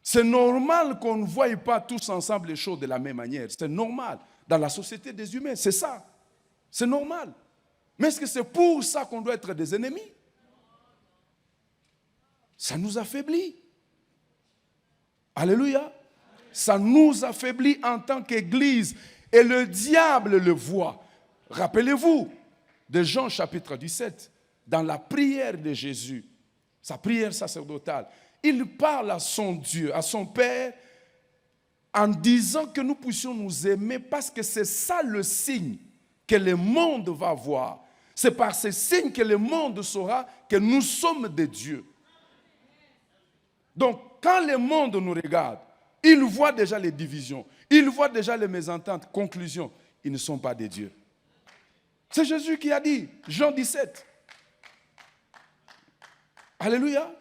C'est normal qu'on ne voie pas tous ensemble les choses de la même manière. C'est normal. Dans la société des humains, c'est ça. C'est normal. Mais est-ce que c'est pour ça qu'on doit être des ennemis? Ça nous affaiblit. Alléluia. Ça nous affaiblit en tant qu'Église. Et le diable le voit. Rappelez-vous de Jean chapitre 17, dans la prière de Jésus, sa prière sacerdotale, il parle à son Dieu, à son Père, en disant que nous puissions nous aimer parce que c'est ça le signe que le monde va voir. C'est par ce signe que le monde saura que nous sommes de Dieu. Donc, quand le monde nous regarde, il voit déjà les divisions, il voit déjà les mésententes. Conclusion, ils ne sont pas de Dieu. C'est Jésus qui a dit, Jean 17. Alléluia.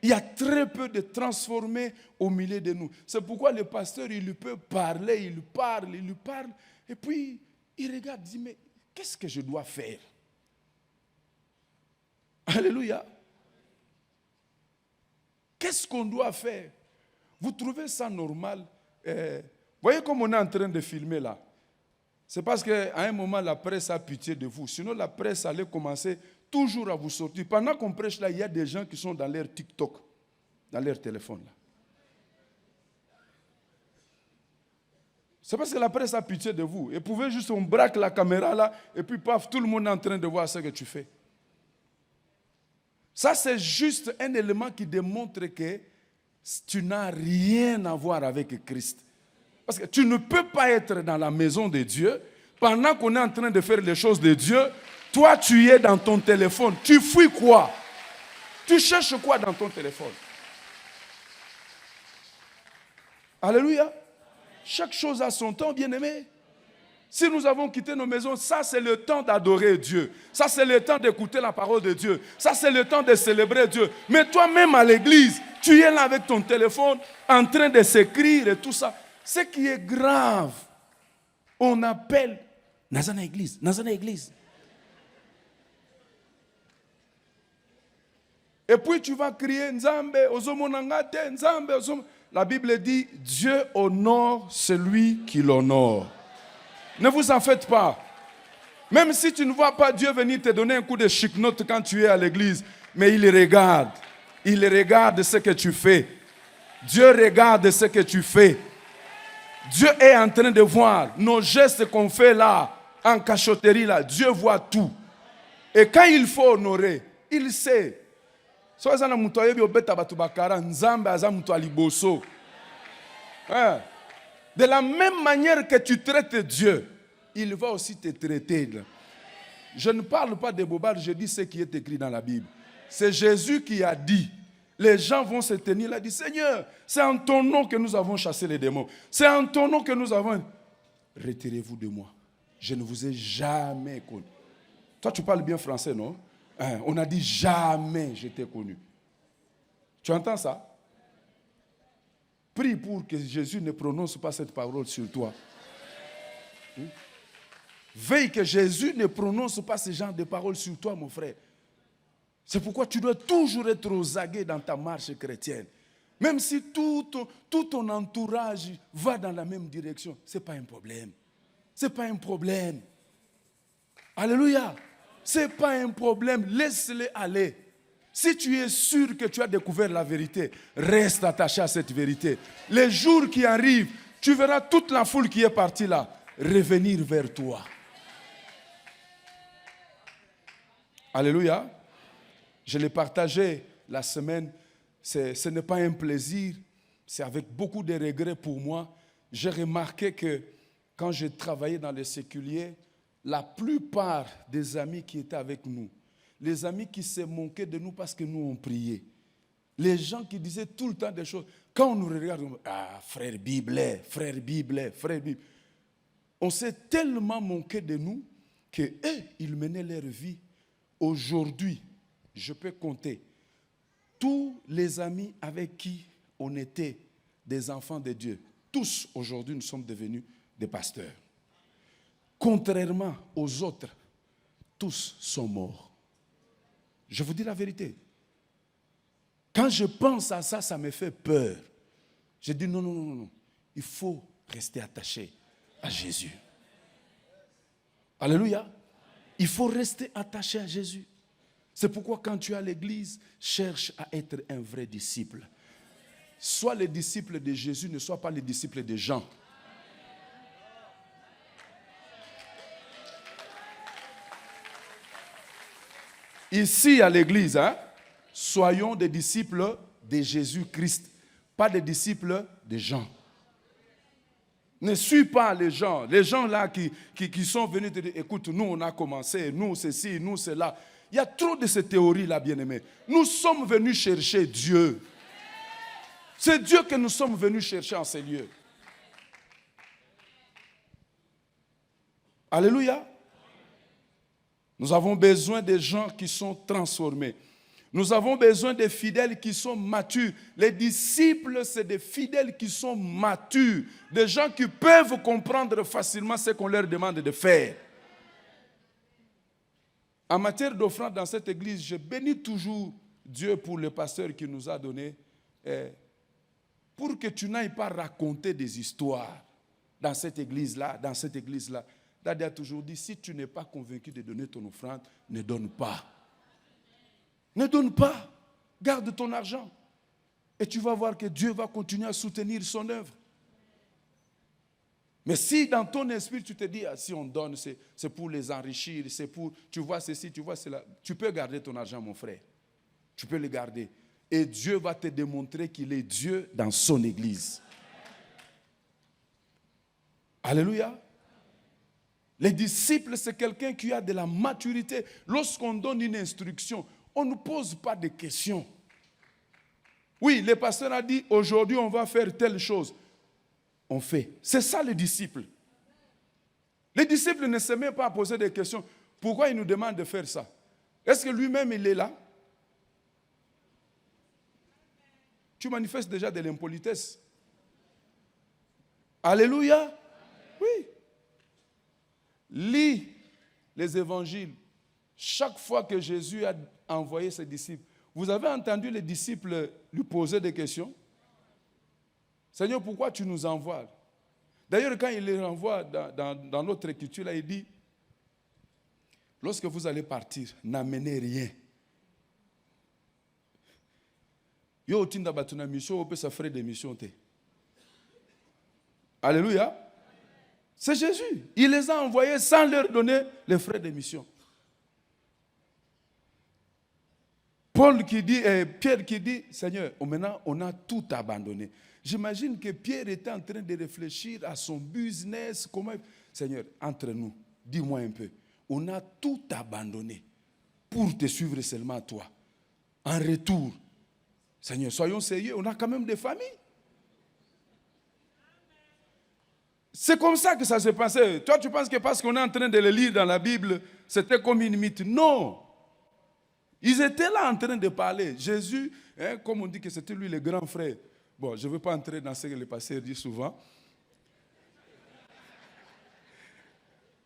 Il y a très peu de transformés au milieu de nous. C'est pourquoi le pasteur, il peut parler, il parle, et puis il regarde, il dit, mais qu'est-ce que je dois faire? Alléluia. Qu'est-ce qu'on doit faire? Vous trouvez ça normal? Voyez comme on est en train de filmer là. C'est parce qu'à un moment, la presse a pitié de vous. Sinon, la presse allait commencer toujours à vous sortir. Pendant qu'on prêche là, il y a des gens qui sont dans leur TikTok, dans leur téléphone là. C'est parce que la presse a pitié de vous. Et pouvez juste, on braque la caméra là, et puis paf, tout le monde est en train de voir ce que tu fais. Ça, c'est juste un élément qui démontre que tu n'as rien à voir avec Christ. Parce que tu ne peux pas être dans la maison de Dieu pendant qu'on est en train de faire les choses de Dieu. Toi, tu es dans ton téléphone. Tu fuis quoi? Tu cherches quoi dans ton téléphone? Alléluia. Chaque chose a son temps, bien-aimé. Si nous avons quitté nos maisons, ça c'est le temps d'adorer Dieu. Ça c'est le temps d'écouter la parole de Dieu. Ça c'est le temps de célébrer Dieu. Mais toi-même à l'église, tu es là avec ton téléphone en train de s'écrire et tout ça. Ce qui est grave, on appelle Nazana Église, Nazana Église. Et puis tu vas crier Nzambe, Ozomonangate, Nzambe, Ozomo. La Bible dit Dieu honore celui qui l'honore. Ne vous en faites pas. Même si tu ne vois pas Dieu venir te donner un coup de chic-note quand tu es à l'église, mais il regarde. Il regarde ce que tu fais. Dieu regarde ce que tu fais. Dieu est en train de voir nos gestes qu'on fait là, en cachotterie là. Dieu voit tout. Et quand il faut honorer, il sait. De la même manière que tu traites Dieu, il va aussi te traiter. Je ne parle pas de bobards, je dis ce qui est écrit dans la Bible. C'est Jésus qui a dit. Les gens vont se tenir là et dire, Seigneur, c'est en ton nom que nous avons chassé les démons. C'est en ton nom que nous avons... Retirez-vous de moi. Je ne vous ai jamais connu. Toi, tu parles bien français, non? On a dit jamais je t'ai connu. Tu entends ça? Prie pour que Jésus ne prononce pas cette parole sur toi. Veille que Jésus ne prononce pas ce genre de paroles sur toi, mon frère. C'est pourquoi tu dois toujours être aux aguets dans ta marche chrétienne. Même si tout ton entourage va dans la même direction, ce n'est pas un problème. Ce n'est pas un problème. Alléluia. Ce n'est pas un problème. Laisse-les aller. Si tu es sûr que tu as découvert la vérité, reste attaché à cette vérité. Les jours qui arrivent, tu verras toute la foule qui est partie là revenir vers toi. Alléluia. Je l'ai partagé la semaine. Ce n'est pas un plaisir, c'est avec beaucoup de regrets pour moi. J'ai remarqué que quand j'ai travaillé dans les séculiers, la plupart des amis qui étaient avec nous, les amis qui se moquaient de nous parce que nous on priait, les gens qui disaient tout le temps des choses, quand on nous regarde, on dit, ah, frère Biblet, frère Biblet, frère Biblet. On s'est tellement moqué de nous qu'eux, ils menaient leur vie. Aujourd'hui, je peux compter tous les amis avec qui on était des enfants de Dieu. Tous, aujourd'hui, nous sommes devenus des pasteurs. Contrairement aux autres, tous sont morts. Je vous dis la vérité. Quand je pense à ça, ça me fait peur. Je dis non, non, non, non. Il faut rester attaché à Jésus. Alléluia. Il faut rester attaché à Jésus. C'est pourquoi quand tu es à l'église, cherche à être un vrai disciple. Sois le disciple de Jésus, ne sois pas le disciple de Jean. Ici à l'église, soyons des disciples de Jésus-Christ, pas des disciples de Jean. Ne suis pas les gens là qui sont venus te dire, écoute, nous on a commencé, nous ceci, nous cela. Il y a trop de ces théories-là, bien-aimés. Nous sommes venus chercher Dieu. C'est Dieu que nous sommes venus chercher en ces lieux. Alléluia. Nous avons besoin de gens qui sont transformés. Nous avons besoin de fidèles qui sont matures. Les disciples, c'est des fidèles qui sont matures. Des gens qui peuvent comprendre facilement ce qu'on leur demande de faire. En matière d'offrande dans cette église, je bénis toujours Dieu pour le pasteur qui nous a donné. Pour que tu n'ailles pas raconter des histoires dans cette église-là, Daddy a toujours dit, si tu n'es pas convaincu de donner ton offrande, ne donne pas. Ne donne pas. Garde ton argent. Et tu vas voir que Dieu va continuer à soutenir son œuvre. Mais si dans ton esprit tu te dis, ah, si on donne, c'est pour les enrichir, c'est pour, tu vois ceci, tu vois cela, tu peux garder ton argent, mon frère. Tu peux le garder. Et Dieu va te démontrer qu'il est Dieu dans son église. Alléluia. Les disciples, c'est quelqu'un qui a de la maturité. Lorsqu'on donne une instruction, on ne pose pas de questions. Oui, le pasteur a dit, aujourd'hui on va faire telle chose. On fait. C'est ça les disciples. Les disciples ne se mettent pas à poser des questions. Pourquoi il nous demande de faire ça? Est-ce que lui-même il est là? Tu manifestes déjà de l'impolitesse. Alléluia. Oui. Lis les évangiles. Chaque fois que Jésus a envoyé ses disciples, vous avez entendu les disciples lui poser des questions? Seigneur, pourquoi tu nous envoies? D'ailleurs, quand il les renvoie dans notre écriture, là, il dit, lorsque vous allez partir, n'amenez rien. Yo tinda batuna mission, on peut s'affrer des missions. Alléluia. C'est Jésus. Il les a envoyés sans leur donner les frais de mission. Paul qui dit, Pierre qui dit, Seigneur, maintenant on a tout abandonné. J'imagine que Pierre était en train de réfléchir à son business. Comment... Seigneur, entre nous, dis-moi un peu. On a tout abandonné pour te suivre seulement toi. En retour, Seigneur, soyons sérieux, on a quand même des familles. C'est comme ça que ça s'est passé. Toi, tu penses que parce qu'on est en train de le lire dans la Bible, c'était comme une mythe. Non. Ils étaient là en train de parler. Jésus, comme on dit que c'était lui le grand frère. Bon, je ne veux pas entrer dans ce que les pasteurs disent souvent.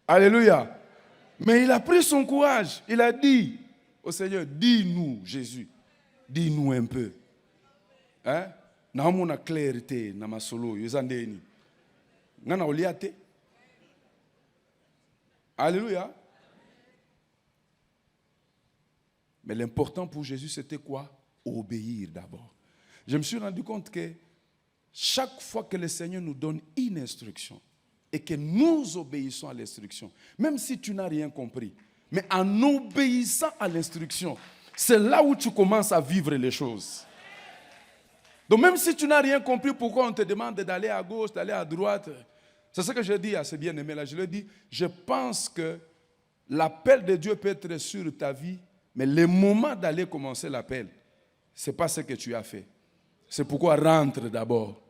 Alléluia. Mais il a pris son courage. Il a dit au Seigneur, dis-nous, Jésus, dis-nous un peu. Hein? Nous avons une clarté dans ma solo. Alléluia. Mais l'important pour Jésus, c'était quoi? Obéir d'abord. Je me suis rendu compte que chaque fois que le Seigneur nous donne une instruction et que nous obéissons à l'instruction, même si tu n'as rien compris, mais en obéissant à l'instruction, c'est là où tu commences à vivre les choses. Donc même si tu n'as rien compris, pourquoi on te demande d'aller à gauche, d'aller à droite? C'est ce que je dis à ces bien-aimés-là. Je leur dis, je pense que l'appel de Dieu peut être sur ta vie, mais le moment d'aller commencer l'appel, ce n'est pas ce que tu as fait. C'est pourquoi rentre d'abord.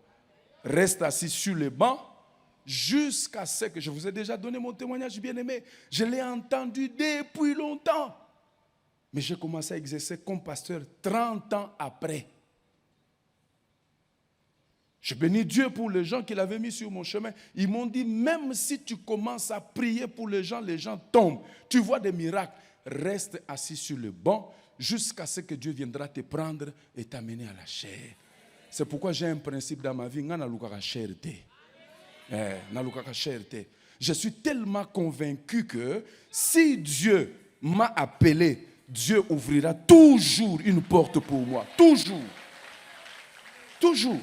Reste assis sur le banc jusqu'à ce que je vous ai déjà donné mon témoignage bien-aimé. Je l'ai entendu depuis longtemps. Mais j'ai commencé à exercer comme pasteur 30 ans après. Je bénis Dieu pour les gens qu'il avait mis sur mon chemin. Ils m'ont dit, même si tu commences à prier pour les gens tombent. Tu vois des miracles. Reste assis sur le banc jusqu'à ce que Dieu viendra te prendre et t'amener à la chair. C'est pourquoi j'ai un principe dans ma vie. Je suis tellement convaincu que si Dieu m'a appelé, Dieu ouvrira toujours une porte pour moi. Toujours. Toujours.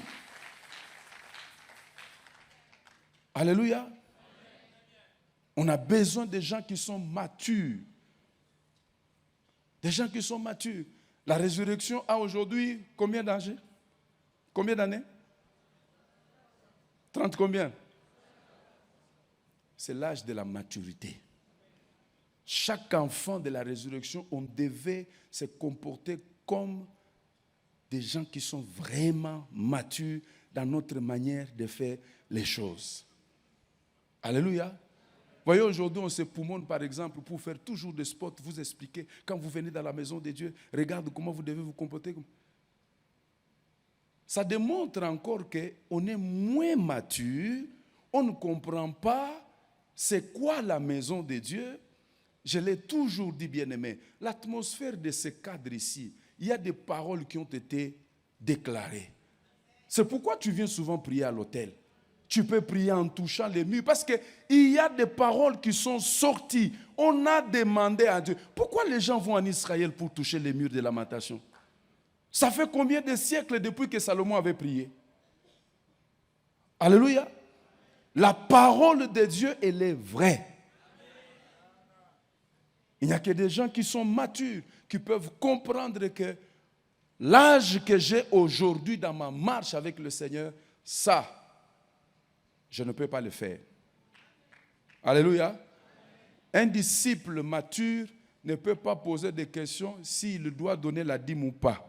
Alléluia. On a besoin de gens qui sont matures. Des gens qui sont matures. La résurrection a aujourd'hui combien d'âge? Combien d'années? 30 combien? C'est l'âge de la maturité. Chaque enfant de la résurrection, on devait se comporter comme des gens qui sont vraiment matures dans notre manière de faire les choses. Alléluia. Voyez, aujourd'hui, on se poumonne, par exemple, pour faire toujours des spots, vous expliquer, quand vous venez dans la maison de Dieu, regarde comment vous devez vous comporter. Ça démontre encore qu'on est moins mature, on ne comprend pas c'est quoi la maison de Dieu. Je l'ai toujours dit, bien-aimé, l'atmosphère de ce cadre ici, il y a des paroles qui ont été déclarées. C'est pourquoi tu viens souvent prier à l'autel. Tu peux prier en touchant les murs parce qu'il y a des paroles qui sont sorties. On a demandé à Dieu. Pourquoi les gens vont en Israël pour toucher les murs de lamentation? Ça fait combien de siècles depuis que Salomon avait prié? Alléluia. La parole de Dieu, elle est vraie. Il n'y a que des gens qui sont matures, qui peuvent comprendre que l'âge que j'ai aujourd'hui dans ma marche avec le Seigneur, ça, je ne peux pas le faire. Alléluia. Un disciple mature ne peut pas poser de questions s'il doit donner la dîme ou pas.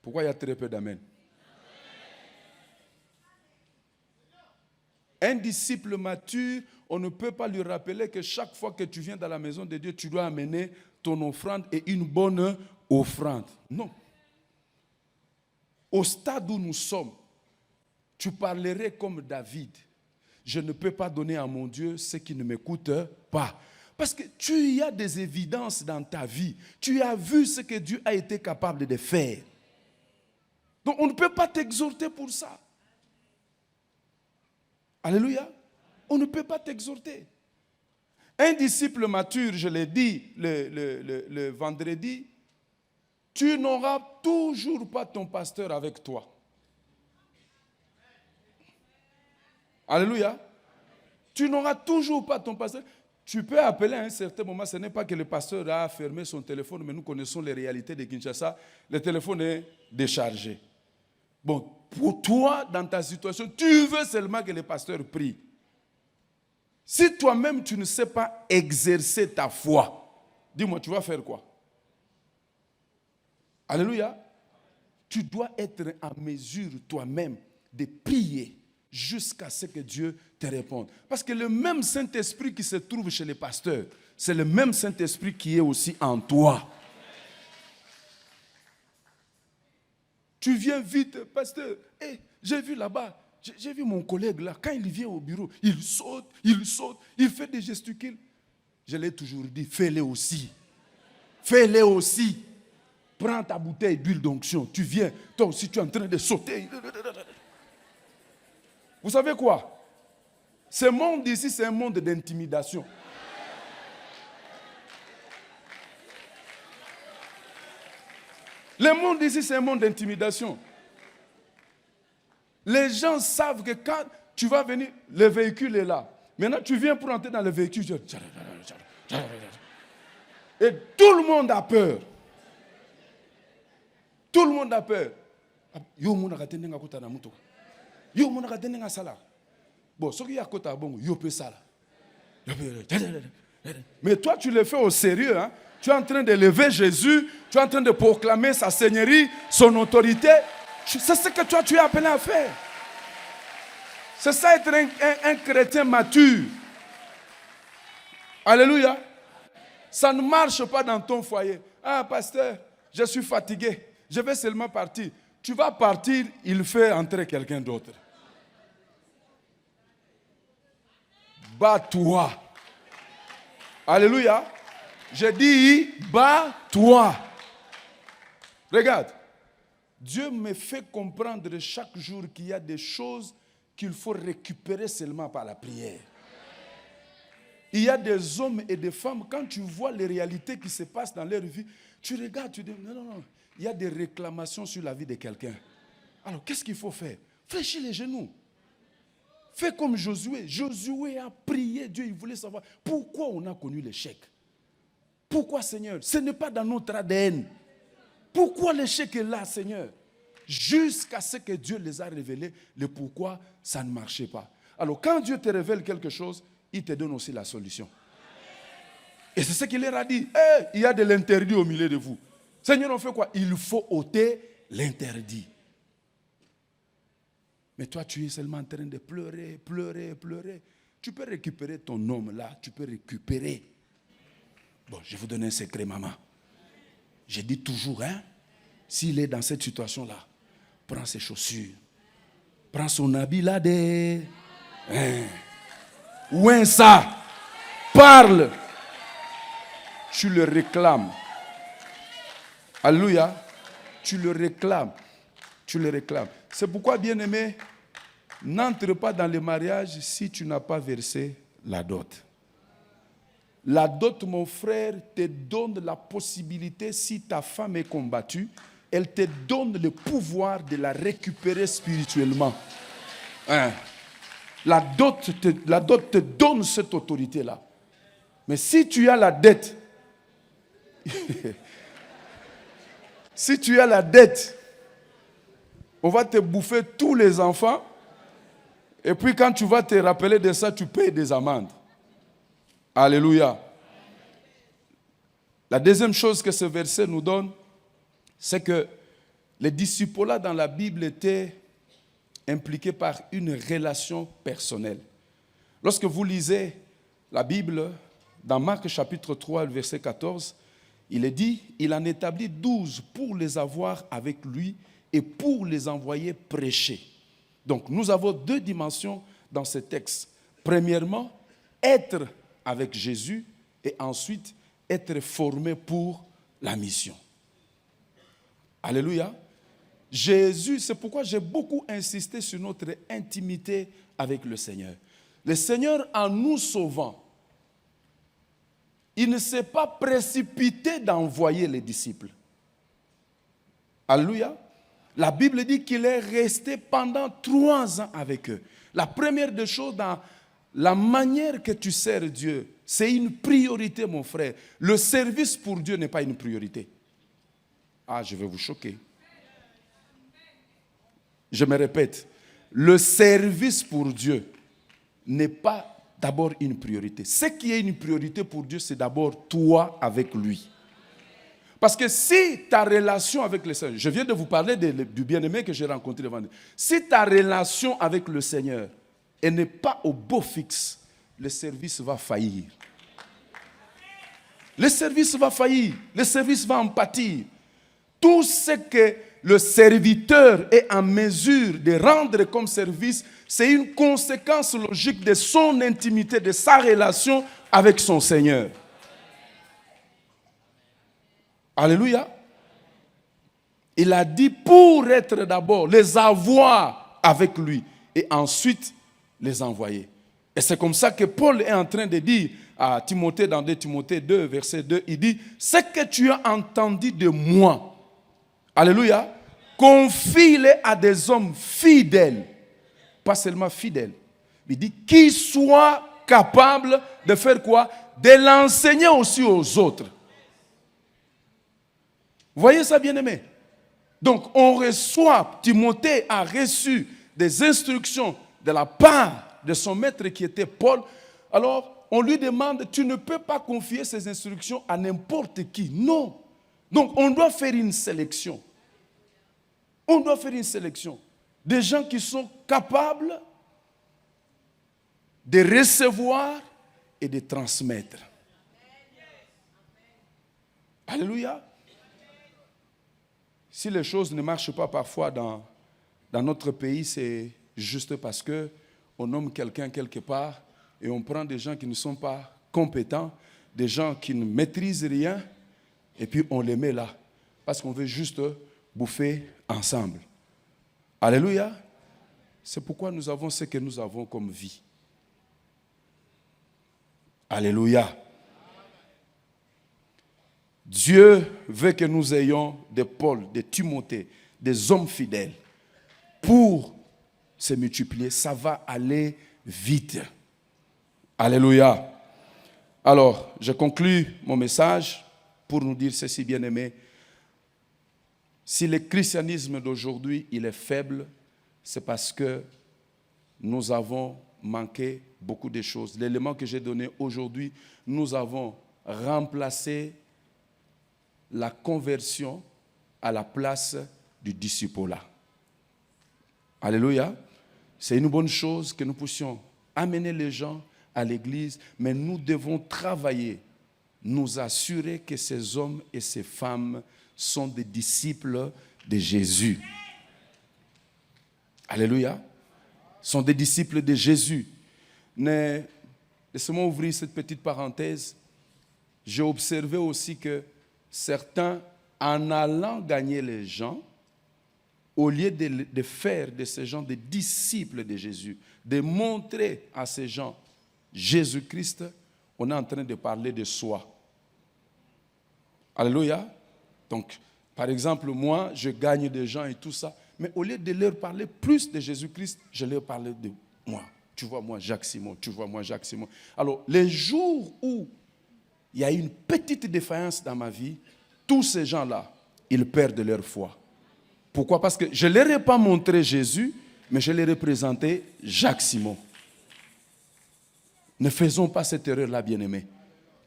Pourquoi il y a très peu d'amen? Un disciple mature, on ne peut pas lui rappeler que chaque fois que tu viens dans la maison de Dieu, tu dois amener ton offrande et une bonne offrande. Non. Au stade où nous sommes, tu parlerais comme David. Je ne peux pas donner à mon Dieu ce qui ne m'écoute pas. Parce que tu as des évidences dans ta vie. Tu as vu ce que Dieu a été capable de faire. Donc on ne peut pas t'exhorter pour ça. Alléluia. On ne peut pas t'exhorter. Un disciple mature, je l'ai dit le vendredi, tu n'auras toujours pas ton pasteur avec toi. Alléluia. Tu n'auras toujours pas ton pasteur. Tu peux appeler à un certain moment, ce n'est pas que le pasteur a fermé son téléphone, mais nous connaissons les réalités de Kinshasa. Le téléphone est déchargé. Bon, pour toi, dans ta situation, tu veux seulement que le pasteur prie. Si toi-même, tu ne sais pas exercer ta foi, dis-moi, tu vas faire quoi? Alléluia. Tu dois être en mesure toi-même de prier jusqu'à ce que Dieu te réponde. Parce que le même Saint-Esprit qui se trouve chez les pasteurs, c'est le même Saint-Esprit qui est aussi en toi. Tu viens vite, pasteur. Hey, j'ai vu là-bas, j'ai vu mon collègue là, quand il vient au bureau, il saute, il fait des gesticules. Je l'ai toujours dit, fais-le aussi. Fais-le aussi. Prends ta bouteille d'huile d'onction, tu viens, toi aussi tu es en train de sauter. Vous savez quoi? Ce monde ici, c'est un monde d'intimidation. Le monde ici, c'est un monde d'intimidation. Les gens savent que quand tu vas venir, le véhicule est là. Maintenant, tu viens pour entrer dans le véhicule. Et tout le monde a peur. Tout le monde a peur. Yo mona katenga kota na muto. Yo mona katenga sala. Bon, ce qui y a kota bon, yo peut sala. Mais toi, tu le fais au sérieux, hein? Tu es en train de lever Jésus, tu es en train de proclamer sa seigneurie, son autorité. C'est ce que toi, tu es appelé à faire. C'est ça être un chrétien mature. Alléluia. Ça ne marche pas dans ton foyer. Ah, pasteur, je suis fatigué. Je vais seulement partir. Tu vas partir, il fait entrer quelqu'un d'autre. Bats-toi. Alléluia. Je dis, bats-toi. Regarde. Dieu me fait comprendre chaque jour qu'il y a des choses qu'il faut récupérer seulement par la prière. Il y a des hommes et des femmes, quand tu vois les réalités qui se passent dans leur vie, tu regardes, tu dis, non. Il y a des réclamations sur la vie de quelqu'un. Alors, qu'est-ce qu'il faut faire? Fléchis les genoux. Fais comme Josué. Josué a prié Dieu, il voulait savoir pourquoi on a connu l'échec. Pourquoi, Seigneur? Ce n'est pas dans notre ADN. Pourquoi l'échec est là, Seigneur? Jusqu'à ce que Dieu les a révélés, le pourquoi ça ne marchait pas. Alors, quand Dieu te révèle quelque chose, il te donne aussi la solution. Et c'est ce qu'il leur a dit. Hey, il y a de l'interdit au milieu de vous. Seigneur, on fait quoi? Il faut ôter l'interdit. Mais toi, tu es seulement en train de pleurer. Tu peux récupérer ton homme là. Tu peux récupérer. Bon, je vais vous donner un secret, maman. Je dis toujours, hein, s'il est dans cette situation-là, prends ses chaussures. Prends son habit là de... Ouais, ça. Parle. Tu le réclames. Alléluia. Tu le réclames. C'est pourquoi, bien-aimé, n'entre pas dans le mariage si tu n'as pas versé la dot. La dot, mon frère, te donne la possibilité, si ta femme est combattue, elle te donne le pouvoir de la récupérer spirituellement. Hein? La dot te donne cette autorité-là. Mais si tu as la dette, on va te bouffer tous les enfants. Et puis quand tu vas te rappeler de ça, tu payes des amendes. Alléluia. La deuxième chose que ce verset nous donne, c'est que les disciples-là dans la Bible étaient impliqués par une relation personnelle. Lorsque vous lisez la Bible, dans Marc chapitre 3, verset 14, il est dit, il en établit 12 pour les avoir avec lui et pour les envoyer prêcher. Donc nous avons deux dimensions dans ce texte. Premièrement, être avec Jésus et ensuite être formé pour la mission. Alléluia. Jésus, c'est pourquoi j'ai beaucoup insisté sur notre intimité avec le Seigneur. Le Seigneur, en nous sauvant, il ne s'est pas précipité d'envoyer les disciples. Alléluia. La Bible dit qu'il est resté pendant 3 ans avec eux. La première des choses dans la manière que tu sers Dieu, c'est une priorité, mon frère. Le service pour Dieu n'est pas une priorité. Ah, je vais vous choquer. Je me répète, le service pour Dieu n'est pas d'abord une priorité. Ce qui est une priorité pour Dieu, c'est d'abord toi avec lui. Parce que si ta relation avec le Seigneur, je viens de vous parler du bien-aimé que j'ai rencontré vendredi, si ta relation avec le Seigneur elle n'est pas au beau fixe, le service va faillir. Le service va faillir, le service va en pâtir. Tout ce que le serviteur est en mesure de rendre comme service, c'est une conséquence logique de son intimité, de sa relation avec son Seigneur. Alléluia. Il a dit pour être d'abord, les avoir avec lui et ensuite les envoyer. Et c'est comme ça que Paul est en train de dire à Timothée dans 2 Timothée 2, verset 2, il dit, ce que tu as entendu de moi, alléluia, confie-le à des hommes fidèles, pas seulement fidèles. Il dit, qui soient capables de faire quoi? De l'enseigner aussi aux autres. Vous voyez ça, bien-aimé? Donc, on reçoit, Timothée a reçu des instructions de la part de son maître qui était Paul. Alors, on lui demande, tu ne peux pas confier ces instructions à n'importe qui. Non. Donc, on doit faire une sélection. On doit faire une sélection. Des gens qui sont capables de recevoir et de transmettre. Alléluia. Si les choses ne marchent pas parfois dans notre pays, c'est juste parce qu'on nomme quelqu'un quelque part et on prend des gens qui ne sont pas compétents, des gens qui ne maîtrisent rien, et puis on les met là, parce qu'on veut juste bouffer ensemble. Alléluia. C'est pourquoi nous avons ce que nous avons comme vie. Alléluia. Dieu veut que nous ayons des Paul, des Timothée, des hommes fidèles. Pour se multiplier, ça va aller vite. Alléluia. Alors, je conclus mon message pour nous dire ceci, bien-aimés. Si le christianisme d'aujourd'hui, il est faible, c'est parce que nous avons manqué beaucoup de choses. L'élément que j'ai donné aujourd'hui, nous avons remplacé la conversion à la place du discipulat. Alléluia. C'est une bonne chose que nous puissions amener les gens à l'église, mais nous devons travailler, nous assurer que ces hommes et ces femmes sont des disciples de Jésus. Alléluia. Sont des disciples de Jésus. Laissez-moi ouvrir cette petite parenthèse. J'ai observé aussi que certains, en allant gagner les gens, au lieu de faire de ces gens des disciples de Jésus, de montrer à ces gens Jésus-Christ, on est en train de parler de soi. Alléluia. Donc, par exemple, moi, je gagne des gens et tout ça, mais au lieu de leur parler plus de Jésus-Christ, je leur parle de moi. Tu vois, moi, Jacques Simon. Tu vois, moi, Jacques Simon. Alors, les jours où il y a une petite défaillance dans ma vie, tous ces gens-là, ils perdent leur foi. Pourquoi? Parce que je ne leur ai pas montré Jésus, mais je leur ai présenté Jacques Simon. Ne faisons pas cette erreur-là, bien-aimés.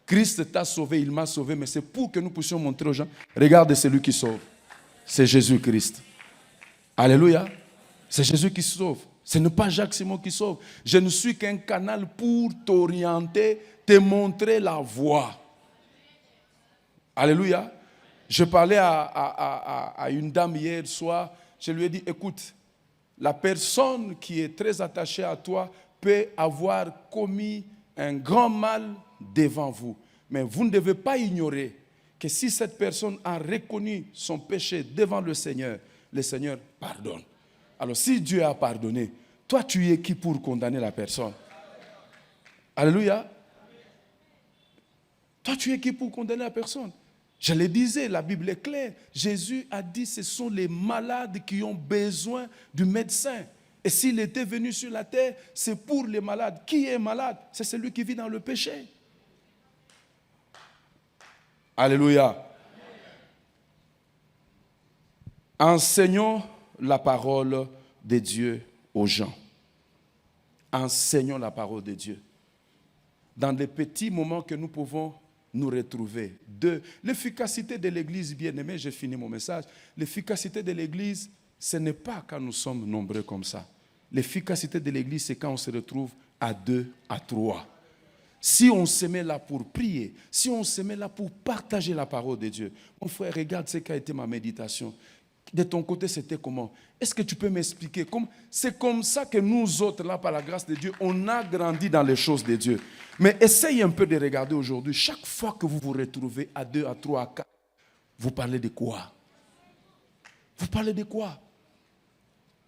Christ t'a sauvé, il m'a sauvé, mais c'est pour que nous puissions montrer aux gens, regarde, c'est lui qui sauve. C'est Jésus-Christ. Alléluia. C'est Jésus qui sauve. Ce n'est pas Jacques Simon qui sauve. Je ne suis qu'un canal pour t'orienter, te montrer la voie. Alléluia. Je parlais à une dame hier soir, je lui ai dit, écoute, la personne qui est très attachée à toi peut avoir commis un grand mal devant vous. Mais vous ne devez pas ignorer que si cette personne a reconnu son péché devant le Seigneur pardonne. Alors si Dieu a pardonné, toi tu es qui pour condamner la personne? Alléluia. Toi, tu es qui pour condamner la personne? Je le disais, la Bible est claire. Jésus a dit, ce sont les malades qui ont besoin du médecin. Et s'il était venu sur la terre, c'est pour les malades. Qui est malade? C'est celui qui vit dans le péché. Alléluia. Enseignons la parole de Dieu aux gens. Enseignons la parole de Dieu. Dans des petits moments que nous pouvons nous retrouver. L'efficacité de l'Église, bien-aimé, j'ai fini mon message. L'efficacité de l'Église, ce n'est pas quand nous sommes nombreux comme ça. L'efficacité de l'Église, c'est quand on se retrouve à 2, à 3. Si on se met là pour prier, si on se met là pour partager la parole de Dieu. Mon frère, regarde ce qu'a été ma méditation. De ton côté, c'était comment? Est-ce que tu peux m'expliquer? C'est comme ça que nous autres, là, par la grâce de Dieu, on a grandi dans les choses de Dieu. Mais essaye un peu de regarder aujourd'hui. Chaque fois que vous vous retrouvez à 2, à 3, à 4, vous parlez de quoi? Vous parlez de quoi?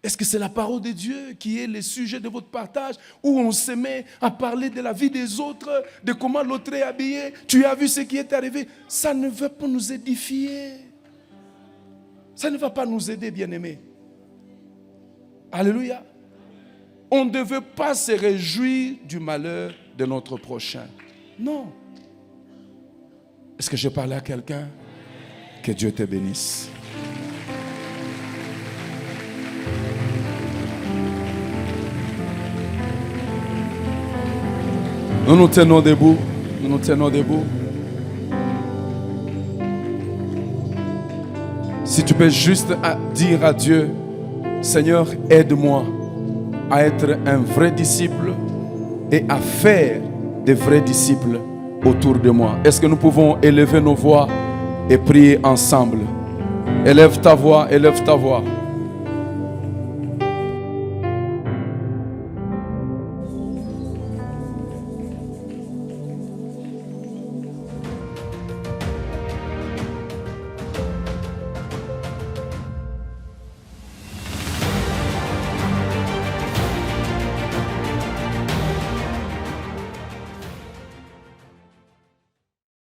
Est-ce que c'est la parole de Dieu qui est le sujet de votre partage, ou on se met à parler de la vie des autres, de comment l'autre est habillé? Tu as vu ce qui est arrivé? Ça ne veut pas nous édifier. Ça ne va pas nous aider, bien-aimés. Alléluia. On ne devait pas se réjouir du malheur de notre prochain. Non. Est-ce que je parle à quelqu'un? Que Dieu te bénisse. Nous nous tenons debout. Nous nous tenons debout. Si tu peux juste dire à Dieu, Seigneur, aide-moi à être un vrai disciple et à faire des vrais disciples autour de moi. Est-ce que nous pouvons élever nos voix et prier ensemble? Élève ta voix, élève ta voix.